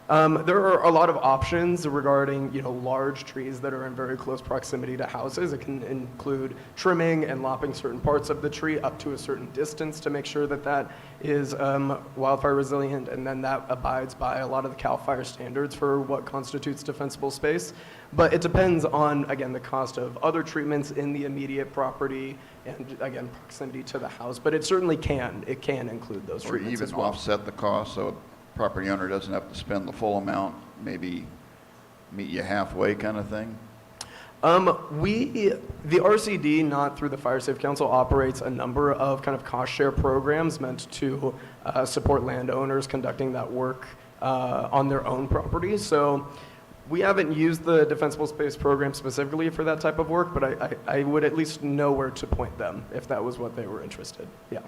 there are a lot of options regarding, large trees that are in very close proximity to houses. It can include trimming and lopping certain parts of the tree up to a certain distance to make sure that that is wildfire resilient, and then that abides by a lot of the CAL FIRE standards for what constitutes defensible space. But it depends on, again, the cost of other treatments in the immediate property and, again, proximity to the house. But it certainly can include those Or treatments even as well. offset the cost so property owner doesn't have to spend the full amount, maybe meet you halfway kind of thing? The RCD, not through the Fire Safe Council, operates a number of kind of cost share programs meant to support landowners conducting that work on their own property. So we haven't used the defensible space program specifically for that type of work, but I would at least know where to point them if that was what they were interested. Yeah.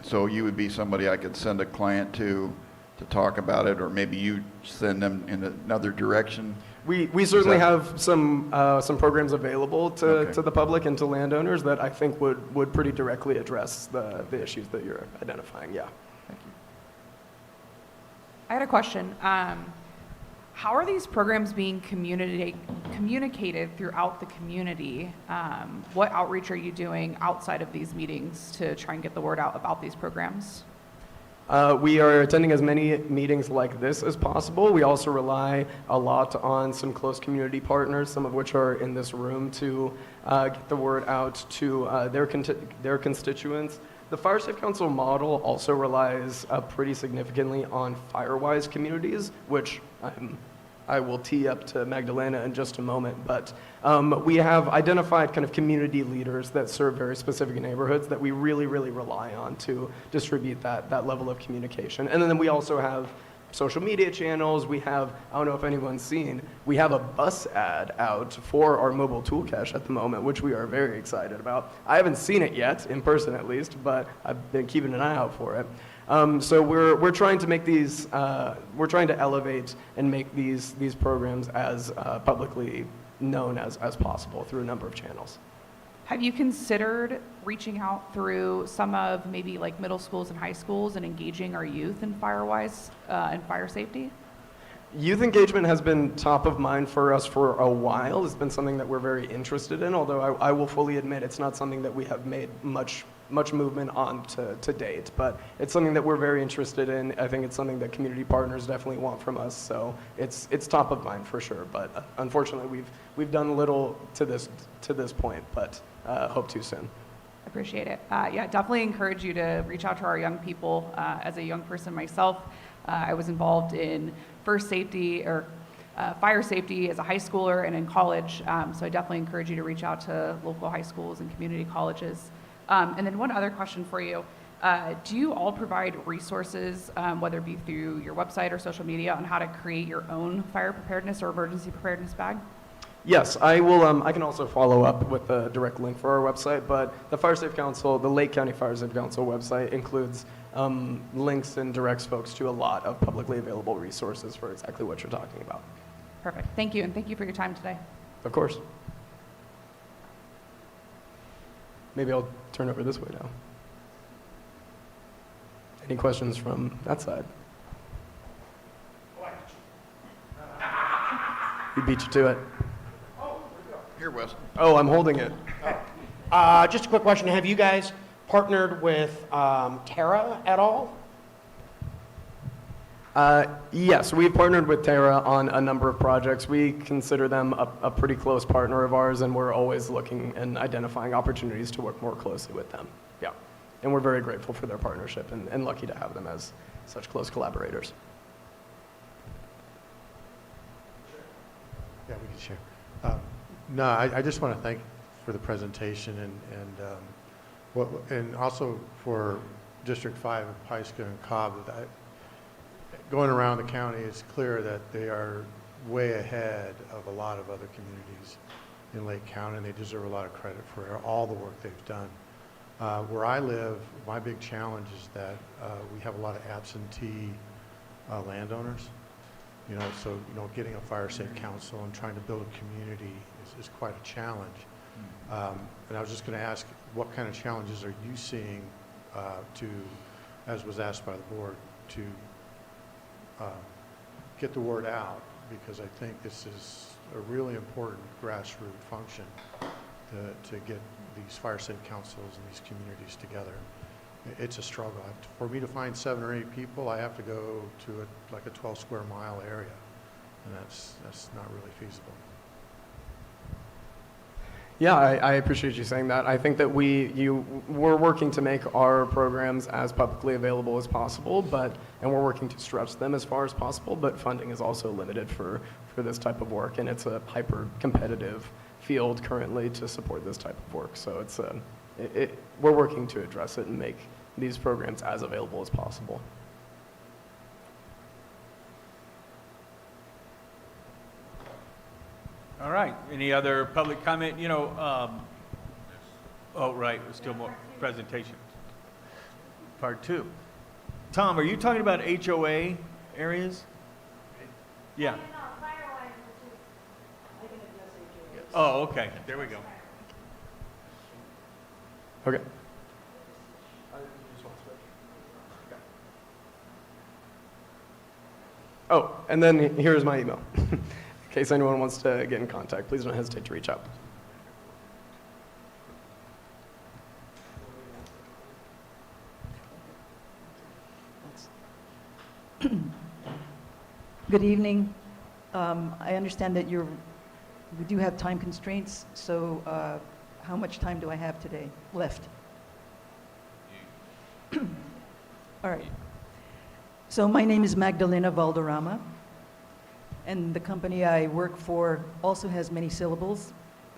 So you would be somebody I could send a client to talk about it, or maybe you send them in another direction? We certainly that- have some programs available Okay. to the public and to landowners that I think would pretty directly address the issues that you're identifying, yeah. I had a question. How are these programs being communicated throughout the community? What outreach are you doing outside of these meetings to try and get the word out about these programs? We are attending as many meetings like this as possible. We also rely a lot on some close community partners, some of which are in this room, to get the word out to their constituents. The Fire Safe Council model also relies pretty significantly on FireWise communities, which I will tee up to Magdalena in just a moment, but we have identified kind of community leaders that serve very specific neighborhoods that we really, really rely on to distribute that level of communication. And then we also have social media channels. We have, I don't know if anyone's seen, we have a bus ad out for our mobile tool cache at the moment, which we are very excited about. I haven't seen it yet, in person at least, but I've been keeping an eye out for it. So we're trying to make these, we're trying to elevate and make these programs as publicly known as possible through a number of channels. Have you considered reaching out through some of maybe like middle schools and high schools and engaging our youth in FireWise and fire safety? Youth engagement has been top of mind for us for a while. It's been something that we're very interested in, although I will fully admit it's not something that we have made much movement on to date, but it's something that we're very interested in. I think it's something that community partners definitely want from us, so it's top of mind for sure. But unfortunately, we've done little to this point, but hope to soon. Appreciate it. Yeah, definitely encourage you to reach out to our young people. As a young person myself, I was involved in first safety or fire safety as a high schooler and in college, so I definitely encourage you to reach out to local high schools and community colleges. And then one other question for you. Do you all provide resources, whether it be through your website or social media, on how to create your own fire preparedness or emergency preparedness bag? Yes, I will. I can also follow up with a direct link for our website, but the Fire Safe Council, the Lake County Fire Safe Council website includes links and directs folks to a lot of publicly available resources for exactly what you're talking about. Perfect. Thank you, and thank you for your time today. Of course. Maybe I'll turn over this way now. Any questions from that side? We beat you to it. Here, Wes. Oh, I'm holding it. Just a quick question. Have you guys partnered with Terra at all? Yes, we've partnered with Terra on a number of projects. We consider them a pretty close partner of ours, and we're always looking and identifying opportunities to work more closely with them. Yeah, and we're very grateful for their partnership and lucky to have them as such close collaborators. Yeah, we can share. No, I just want to thank for the presentation and also for District 5 of Paiska and Cobb. Going around the county, it's clear that they are way ahead of a lot of other communities in Lake County, and they deserve a lot of credit for all the work they've done. Where I live, my big challenge is that we have a lot of absentee landowners. So getting a fire safe council and trying to build a community is quite a challenge. And I was just going to ask, what kind of challenges are you seeing as was asked by the board, to get the word out? Because I think this is a really important grassroots function to get these fire safe councils and these communities together. It's a struggle. For me to find 7 or 8 people, I have to go to like a 12 square mile area, and that's not really feasible. Yeah, I appreciate you saying that. I think that we're working to make our programs as publicly available as possible, and we're working to stretch them as far as possible, but funding is also limited for this type of work, and it's a hyper-competitive field currently to support this type of work. So we're working to address it and make these programs as available as possible. All right, any other public comment? Oh, right, there's still more presentations. Part 2. Tom, are you talking about HOA areas? Yeah. Oh, okay, there we go. Okay. Oh, and then here's my email. In case anyone wants to get in contact, please don't hesitate to reach out. Good evening. I understand that we do have time constraints, so how much time do I have today left? All right. So my name is Magdalena Valderrama, and the company I work for also has many syllables.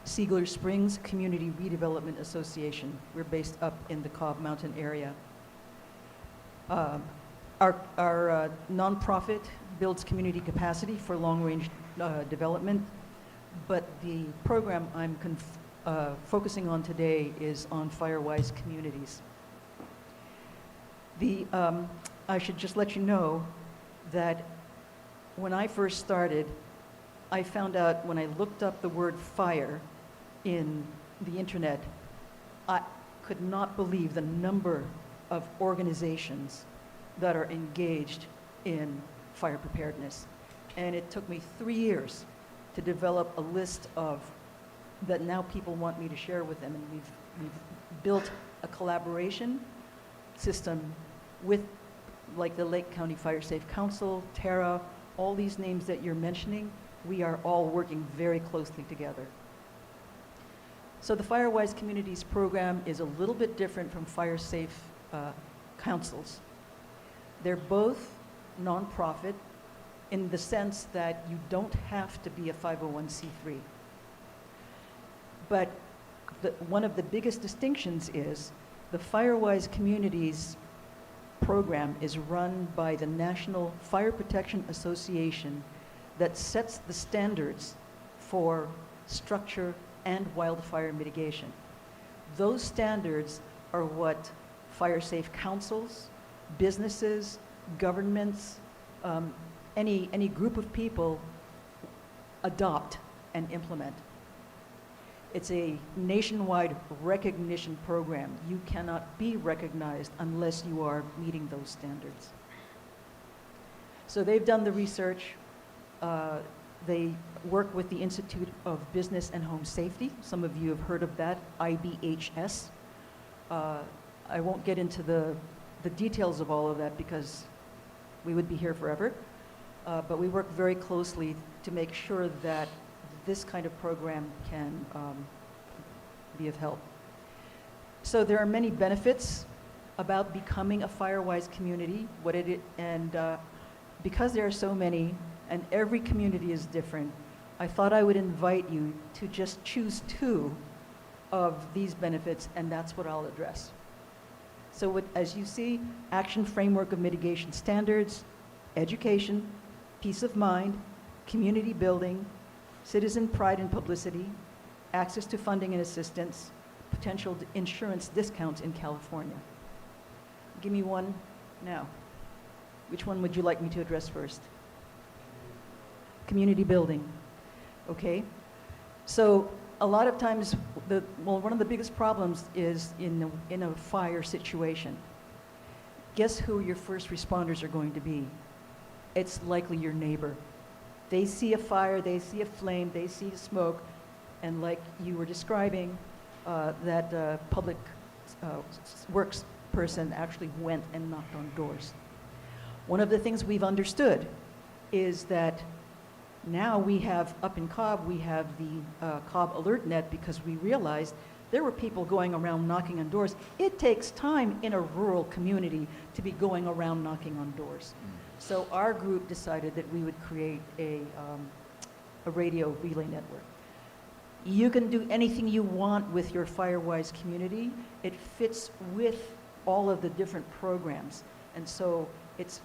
Siegler Springs Community Redevelopment Association. We're based up in the Cobb Mountain area. Our nonprofit builds community capacity for long-range development, but the program I'm focusing on today is on Firewise communities. I should just let you know that when I first started, I found out when I looked up the word fire in the internet, I could not believe the number of organizations that are engaged in fire preparedness. And it took me 3 years to develop a list of that now people want me to share with them. And we've built a collaboration system with like the Lake County Fire Safe Council, TERRA, all these names that you're mentioning. We are all working very closely together. So the Firewise Communities program is a little bit different from Fire Safe councils. They're both nonprofit in the sense that you don't have to be a 501c3. But one of the biggest distinctions is the Firewise Communities program is run by the National Fire Protection Association that sets the standards for structure and wildfire mitigation. Those standards are what fire safe councils, businesses, governments, any group of people adopt and implement. It's a nationwide recognition program. You cannot be recognized unless you are meeting those standards. So they've done the research. They work with the Institute of Business and Home Safety. Some of you have heard of that, IBHS. I won't get into the details of all of that because we would be here forever. But we work very closely to make sure that this kind of program can be of help. So there are many benefits about becoming a Firewise community. Because there are so many and every community is different, I thought I would invite you to just choose 2 of these benefits, and that's what I'll address. So as you see, action framework of mitigation standards, education, peace of mind, community building, citizen pride and publicity, access to funding and assistance, potential insurance discounts in California. Give me one now. Which one would you like me to address first? Community building. Okay. So a lot of times, one of the biggest problems is in a fire situation. Guess who your first responders are going to be? It's likely your neighbor. They see a fire, they see a flame, they see smoke, and like you were describing, that public works person actually went and knocked on doors. One of the things we've understood is that now we have, up in Cobb, we have the Cobb Alert Net because we realized there were people going around knocking on doors. It takes time in a rural community to be going around knocking on doors. So our group decided that we would create a radio relay network. You can do anything you want with your Firewise community. It fits with all of the different programs. And so it's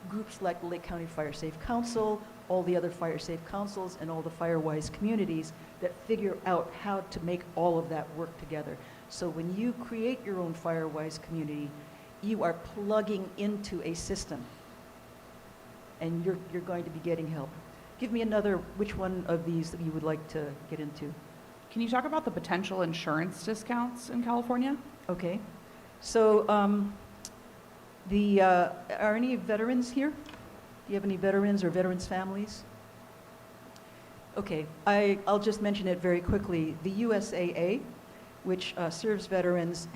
groups like the Lake County Fire Safe Council, all the other fire safe councils, and all the Firewise communities that figure out how to make all of that work together. So when you create your own Firewise community, you are plugging into a system, and you're going to be getting help. give me another, which one of these that you would like to get into? Can you talk about the potential insurance discounts in California? Okay. So, are any veterans here? Do you have any veterans or veterans' families? Okay, I'll just mention it very quickly. The USAA, which serves veterans,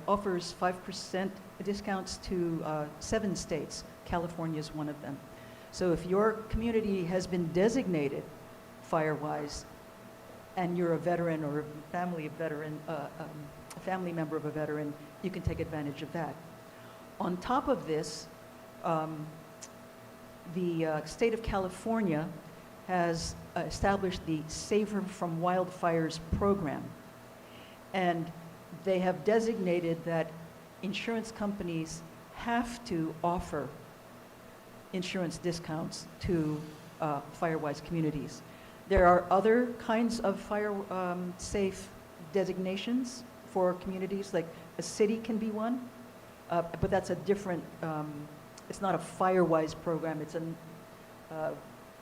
offers 5% discounts to 7 states. California is one of them. So if your community has been designated FireWise, and you're a veteran or a family member of a veteran, you can take advantage of that. On top of this, the state of California has established the Safer from Wildfires program. And they have designated that insurance companies have to offer insurance discounts to FireWise communities. There are other kinds of fire safe designations for communities, like a city can be one, but that's a different, it's not a FireWise program, it's a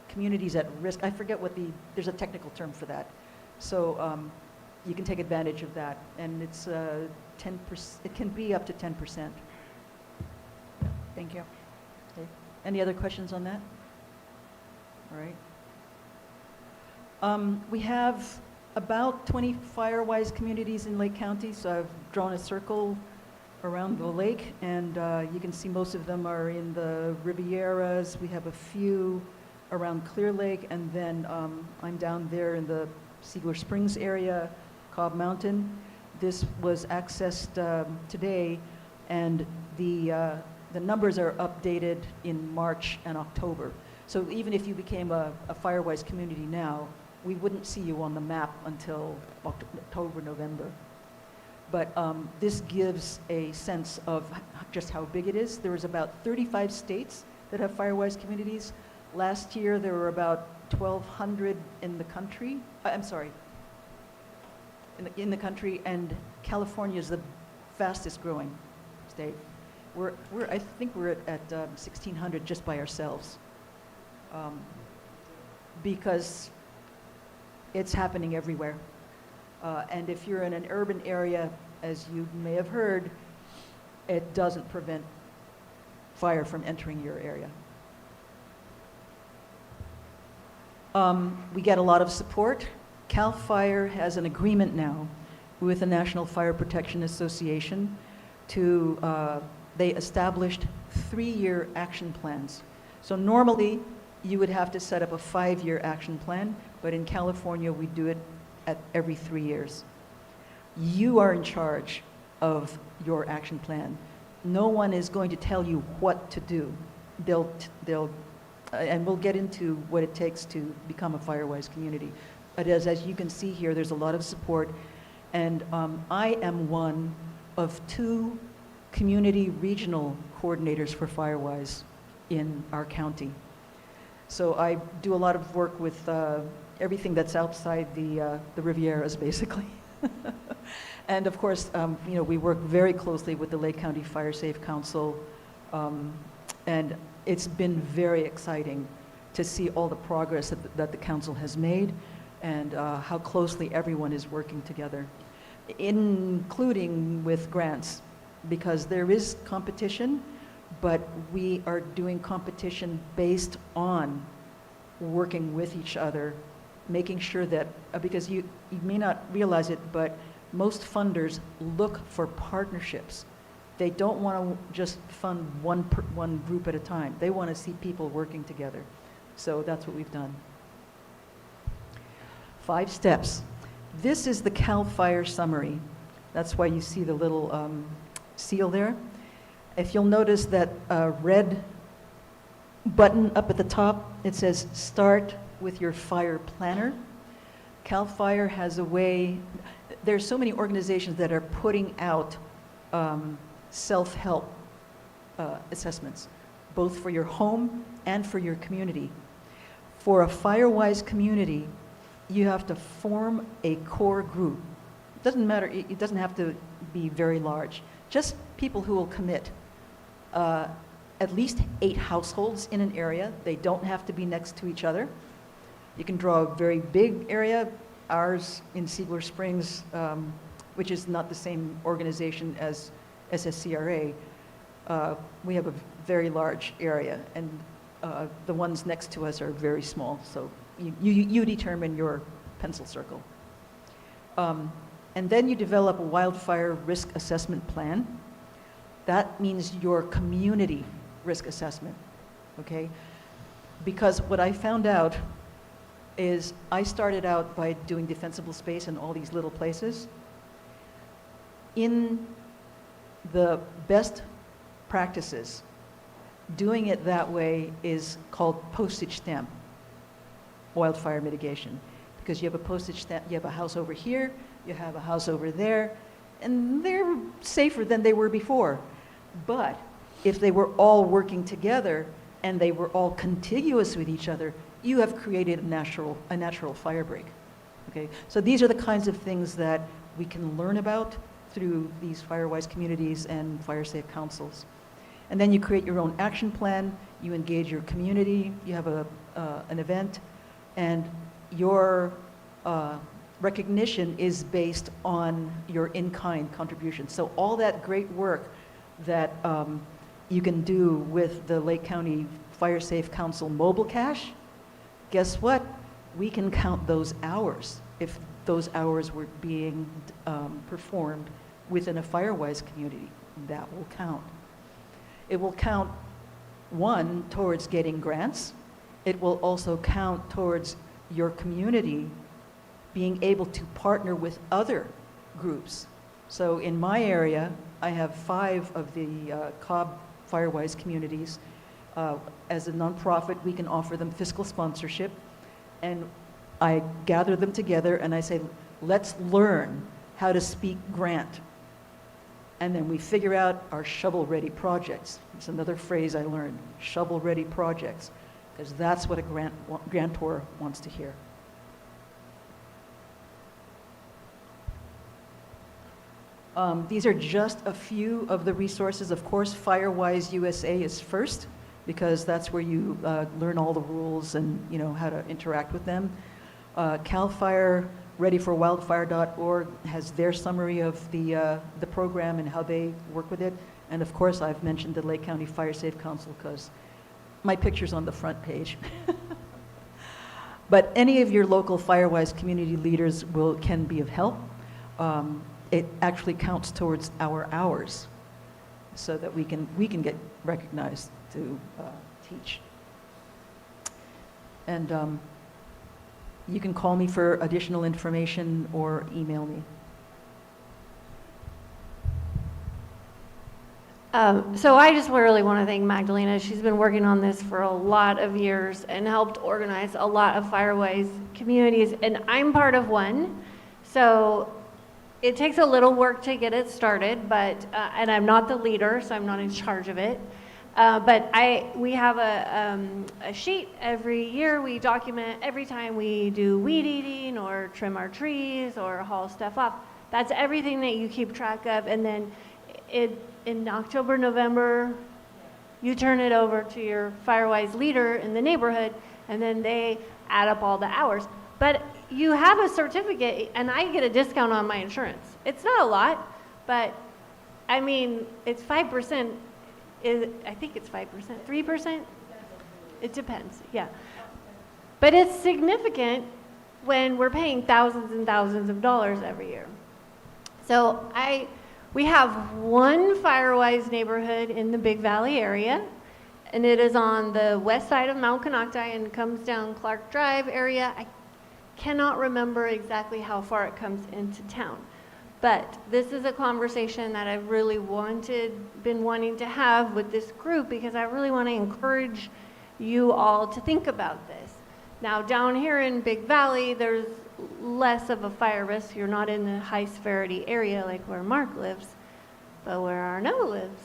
communities at risk. I forget what there's a technical term for that. So you can take advantage of that, and it's 10%, it can be up to 10%. Thank you. Okay. Any other questions on that? All right. We have about 20 FireWise communities in Lake County, so I've drawn a circle around the lake, and you can see most of them are in the Rivieras. We have a few around Clear Lake, and then I'm down there in the Siegler Springs area, Cobb Mountain. This was accessed today, and the numbers are updated in March and October. So even if you became a FireWise community now, we wouldn't see you on the map until October, November. But this gives a sense of just how big it is. There was about 35 states that have FireWise communities. Last year, there were about 1,200 in the country. I'm sorry, in the country, and California is the fastest growing state. I think we're at 1,600 just by ourselves, because it's happening everywhere. And if you're in an urban area, as you may have heard, it doesn't prevent fire from entering your area. We get a lot of support. CAL FIRE has an agreement now with the National Fire Protection Association to, they established 3-year action plans. So normally, you would have to set up a 5-year action plan, but in California, we do it at every 3 years. You are in charge of your action plan. No one is going to tell you what to do. And we'll get into what it takes to become a FireWise community. But as you can see here, there's a lot of support. And I am one of 2 community regional coordinators for FireWise in our county. So I do a lot of work with everything that's outside the Rivieras, basically. And of course, we work very closely with the Lake County Fire Safe Council, and it's been very exciting to see all the progress that the council has made, and how closely everyone is working together, including with grants, because there is competition, but we are doing competition based on working with each other, making sure that, because you may not realize it, but most funders look for partnerships. They don't want to just fund one group at a time. They want to see people working together. So that's what we've done. 5 steps. This is the CAL FIRE summary. That's why you see the little seal there. If you'll notice that red button up at the top, it says start with your fire planner. CAL FIRE has a way, there's so many organizations that are putting out self-help assessments, both for your home and for your community. For a FireWise community, you have to form a core group. It doesn't matter, it doesn't have to be very large. Just people who will commit. at least 8 households in an area. They don't have to be next to each other. You can draw a very big area. Ours in Siegler Springs, which is not the same organization as SSCRA, we have a very large area, and the ones next to us are very small, so you determine your pencil circle. And then you develop a wildfire risk assessment plan. That means your community risk assessment, okay? Because what I found out is I started out by doing defensible space in all these little places. In the best practices, doing it that way is called postage stamp wildfire mitigation, because you have a postage stamp, you have a house over here, you have a house over there, and they're safer than they were before. But if they were all working together and they were all contiguous with each other, you have created a natural fire break. Okay? So these are the kinds of things that we can learn about through these FireWise communities and fire safe councils. And then you create your own action plan, you engage your community, you have an event, and your recognition is based on your in-kind contribution. So all that great work that you can do with the Lake County Fire Safe Council mobile cache, guess what? We can count those hours if those hours were being performed within a FireWise community. That will count. It will count, one, towards getting grants. It will also count towards your community being able to partner with other groups. So in my area, I have 5 of the Cobb FireWise communities. As a nonprofit, we can offer them fiscal sponsorship, and I gather them together and I say, let's learn how to speak grant. And then we figure out our shovel-ready projects. It's another phrase I learned, shovel-ready projects, because that's what a grantor wants to hear. These are just a few of the resources. Of course, FireWise USA is first, because that's where you learn all the rules and how to interact with them. CAL FIRE, readyforwildfire.org has their summary of the program and how they work with it. And of course, I've mentioned the Lake County Fire Safe Council because my picture's on the front page. But any of your local FireWise community leaders can be of help. It actually counts towards our hours so that we can get recognized to teach. And you can call me for additional information or email me. So I just really want to thank Magdalena. She's been working on this for a lot of years and helped organize a lot of FireWise communities, and I'm part of one. So it takes a little work to get it started, but and I'm not the leader, so I'm not in charge of it. But we have a sheet every year. We document every time we do weed eating or trim our trees or haul stuff off. That's everything that you keep track of. And then in October, November, you turn it over to your FireWise leader in the neighborhood, and then they add up all the hours. But you have a certificate, and I get a discount on my insurance. It's not a lot, but I mean, it's 5%. I think it's 5%, 3%? It depends, yeah. But it's significant when we're paying thousands and thousands of dollars every year. So we have one FireWise neighborhood in the Big Valley area, and it is on the west side of Mount Konocti and comes down Clark Drive area. I cannot remember exactly how far it comes into town. But this is a conversation that I've really been wanting to have with this group, because I really want to encourage you all to think about this. Now, down here in Big Valley, there's less of a fire risk. You're not in the high severity area like where Mark lives, but where Arnaud lives,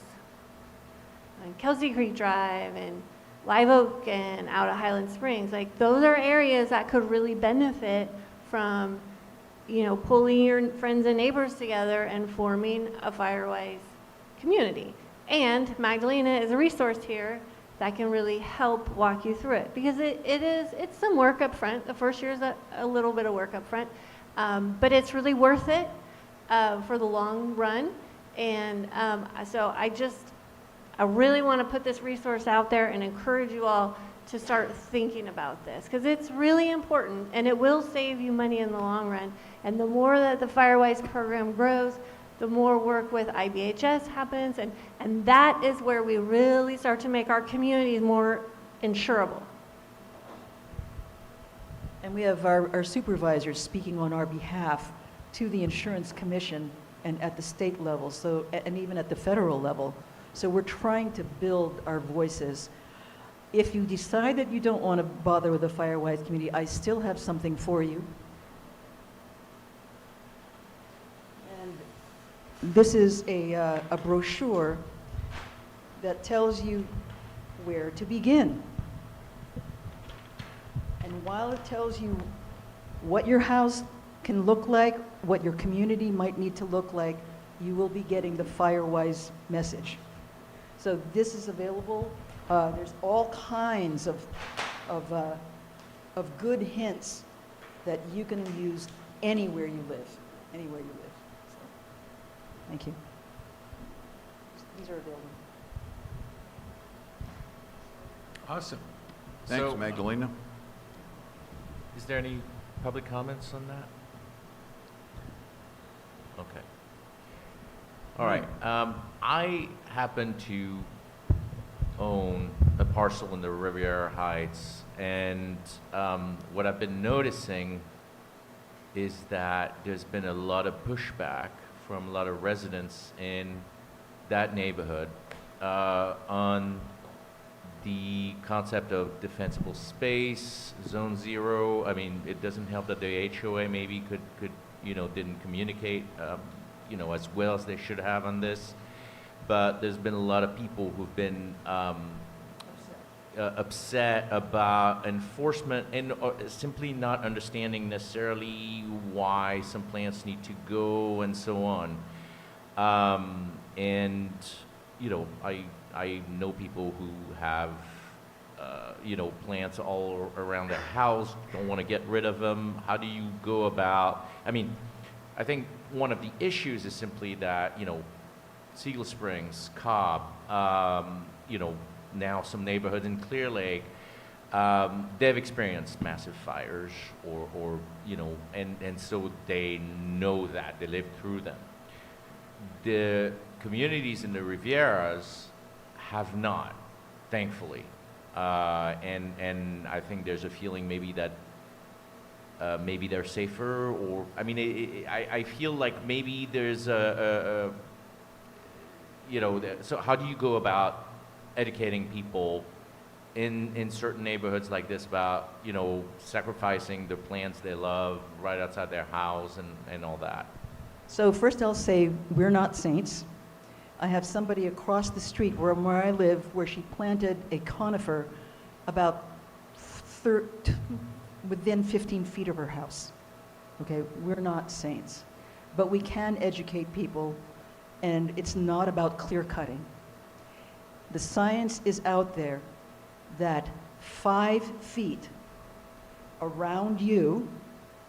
on Kelsey Creek Drive and Live Oak and out at Highland Springs, like those are areas that could really benefit from pulling your friends and neighbors together and forming a FireWise community. And Magdalena is a resource here that can really help walk you through it, because it's some work up front. The first year is a little bit of work up front, but it's really worth it for the long run. And so I really want to put this resource out there and encourage you all to start thinking about this, because it's really important and it will save you money in the long run. And the more that the FireWise program grows, the more work with IBHS happens, and that is where we really start to make our communities more insurable. And we have our supervisors speaking on our behalf to the Insurance Commission and at the state level, so, and even at the federal level. So we're trying to build our voices. If you decide that you don't want to bother with the FireWise community, I still have something for you. And this is a brochure that tells you where to begin. And while it tells you what your house can look like, what your community might need to look like, you will be getting the FireWise message. So this is available. There's all kinds of good hints that you can use anywhere you live, anywhere you live. So, thank you. These are available. Awesome. Thanks, So, Magdalena. Is there any public comments on that? Okay. All right. I happen to own a parcel in the Riviera Heights, and what I've been noticing is that there's been a lot of pushback from a lot of residents in that neighborhood on the concept of defensible space, zone zero. I mean, it doesn't help that the HOA maybe could didn't communicate as well as they should have on this. But there's been a lot of people who've been upset about enforcement and simply not understanding necessarily why some plants need to go and so on. I know people who have plants all around their house, don't want to get rid of them. How do you go about? I mean, I think one of the issues is simply that Siegel Springs, Cobb, now some neighborhoods in Clear Lake, they've experienced massive fires and so they know that, they lived through them. The communities in the Rivieras have not, thankfully. And I think there's a feeling maybe that maybe they're safer, or, I mean, I feel like maybe there's so how do you go about educating people in certain neighborhoods like this about, sacrificing the plants they love right outside their house and all that? So first I'll say we're not saints. I have somebody across the street where I live where she planted a conifer about within 15 feet of her house. Okay, we're not saints, but we can educate people, and it's not about clear cutting. The science is out there that 5 feet around you,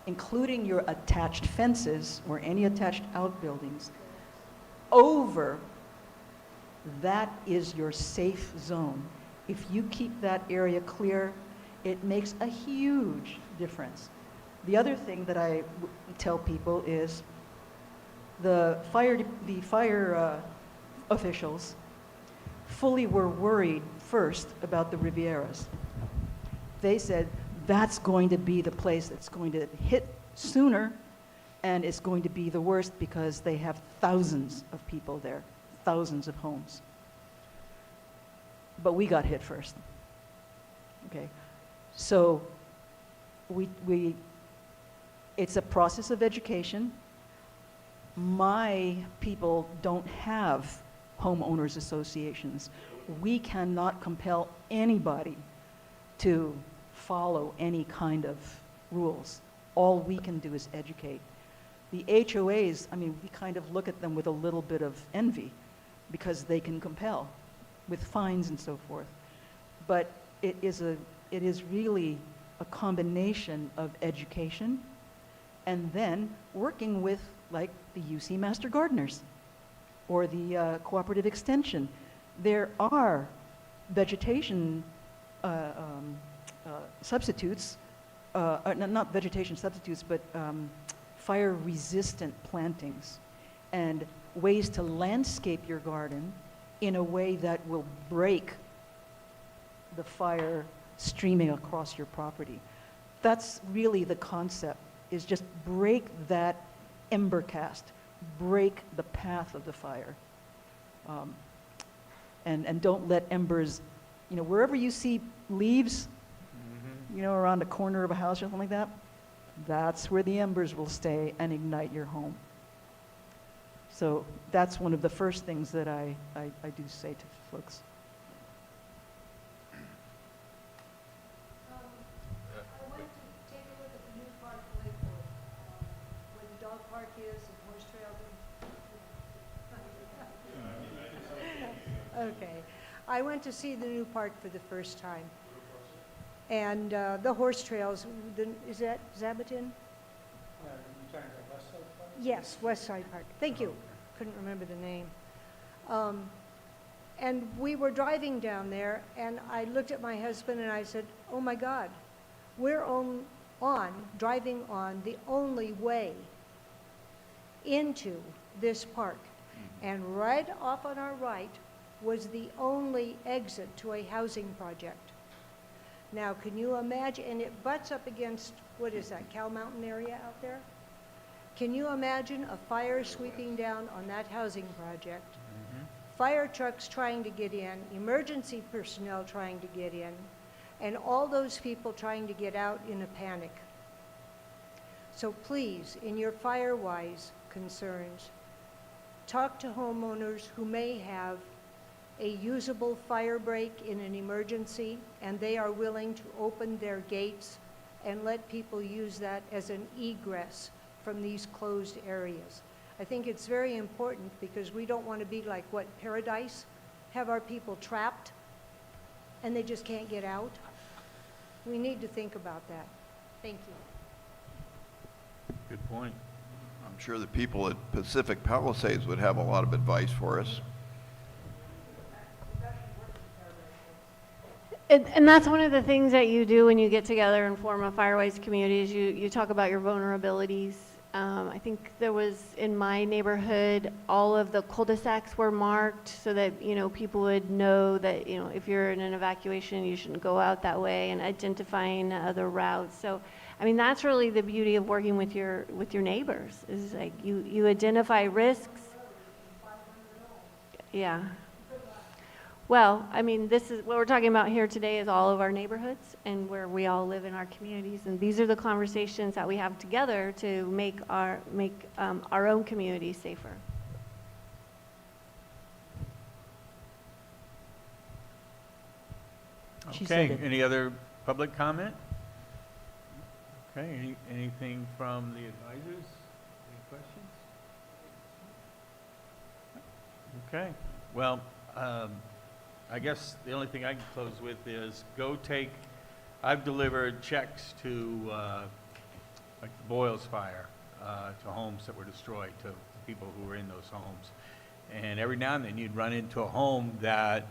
including your attached fences or any attached outbuildings, over that is your safe zone. If you keep that area clear, it makes a huge difference. The other thing that I tell people is the fire officials fully were worried first about the Rivieras. They said that's going to be the place that's going to hit sooner, and it's going to be the worst because they have thousands of people there, thousands of homes. But we got hit first. Okay, so it's a process of education. My people don't have homeowners associations. We cannot compel anybody to follow any kind of rules. All we can do is educate. The HOAs, I mean, we kind of look at them with a little bit of envy because they can compel with fines and so forth. But it is really a combination of education and then working with, like, the UC Master Gardeners or the Cooperative Extension. There are vegetation substitutes, not vegetation substitutes, but fire-resistant plantings and ways to landscape your garden in a way that will break the fire streaming across your property. That's really the concept, is just break that ember cast, break the path of the fire. And don't let embers, you know, wherever you see leaves, you know, around a corner of a house or something like that, that's where the embers will stay and ignite your home. So that's one of the first things that I do say to folks. I went to take a look at the new park in Lakewood, where the dog park is and horse trails. Okay. I went to see the new park for the first time. And the horse trails, is that Zabatin? Yes, West Side Park. Thank you. Couldn't remember the name. And we were driving down there, and I looked at my husband and I said, oh my God, we're driving on the only way into this park. And right off on our right was the only exit to a housing project. Now, can you imagine, and it butts up against, what is that, Cow Mountain area out there? Can you imagine a fire sweeping down on that housing project? Fire trucks trying to get in, emergency personnel trying to get in, and all those people trying to get out in a panic. So please, in your fire-wise concerns, talk to homeowners who may have a usable fire break in an emergency, and they are willing to open their gates and let people use that as an egress from these closed areas. I think it's very important because we don't want to be like, what, Paradise? Have our people trapped and they just can't get out? We need to think about that. Thank you. Good point. I'm sure the people at Pacific Palisades would have a lot of advice for us. And that's one of the things that you do when you get together and form a Firewise community is you talk about your vulnerabilities. I think there was, in my neighborhood, all of the cul-de-sacs were marked so that, you know, people would know that, you know, if you're in an evacuation, you shouldn't go out that way, and identifying other routes. So, I mean, that's really the beauty of working with your neighbors, is like you identify risks. Yeah. Well, I mean, this is what we're talking about here today is all of our neighborhoods and where we all live in our communities. And these are the conversations that we have together to make our own community safer. Okay, any other public comment? Okay, anything from the advisors? Any questions? Okay, well, I guess the only thing I can close with is I've delivered checks to, like the Boyles Fire, to homes that were destroyed, to people who were in those homes. And every now and then you'd run into a home that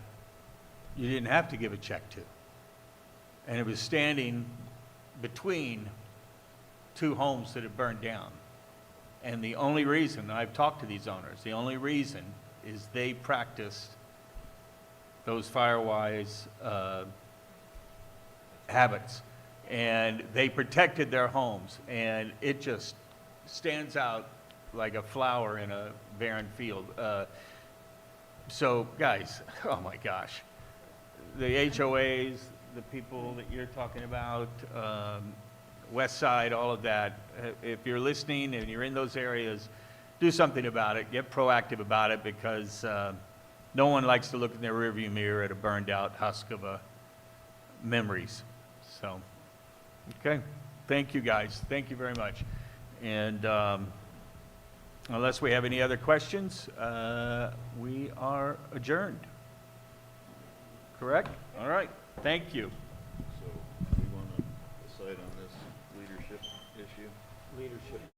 you didn't have to give a check to. And it was standing between two homes that had burned down. And the only reason, I've talked to these owners, the only reason is they practiced those Firewise habits. And they protected their homes. And it just stands out like a flower in a barren field. So guys, oh my gosh. The HOAs, the people that you're talking about, West Side, all of that. If you're listening and you're in those areas, do something about it. Get proactive about it, because no one likes to look in their rearview mirror at a burned out husk of memories. So, okay. Thank you guys. Thank you very much. And Unless we have any other questions, we are adjourned. Correct? All right, thank you. So we want to decide on this leadership issue? Leadership.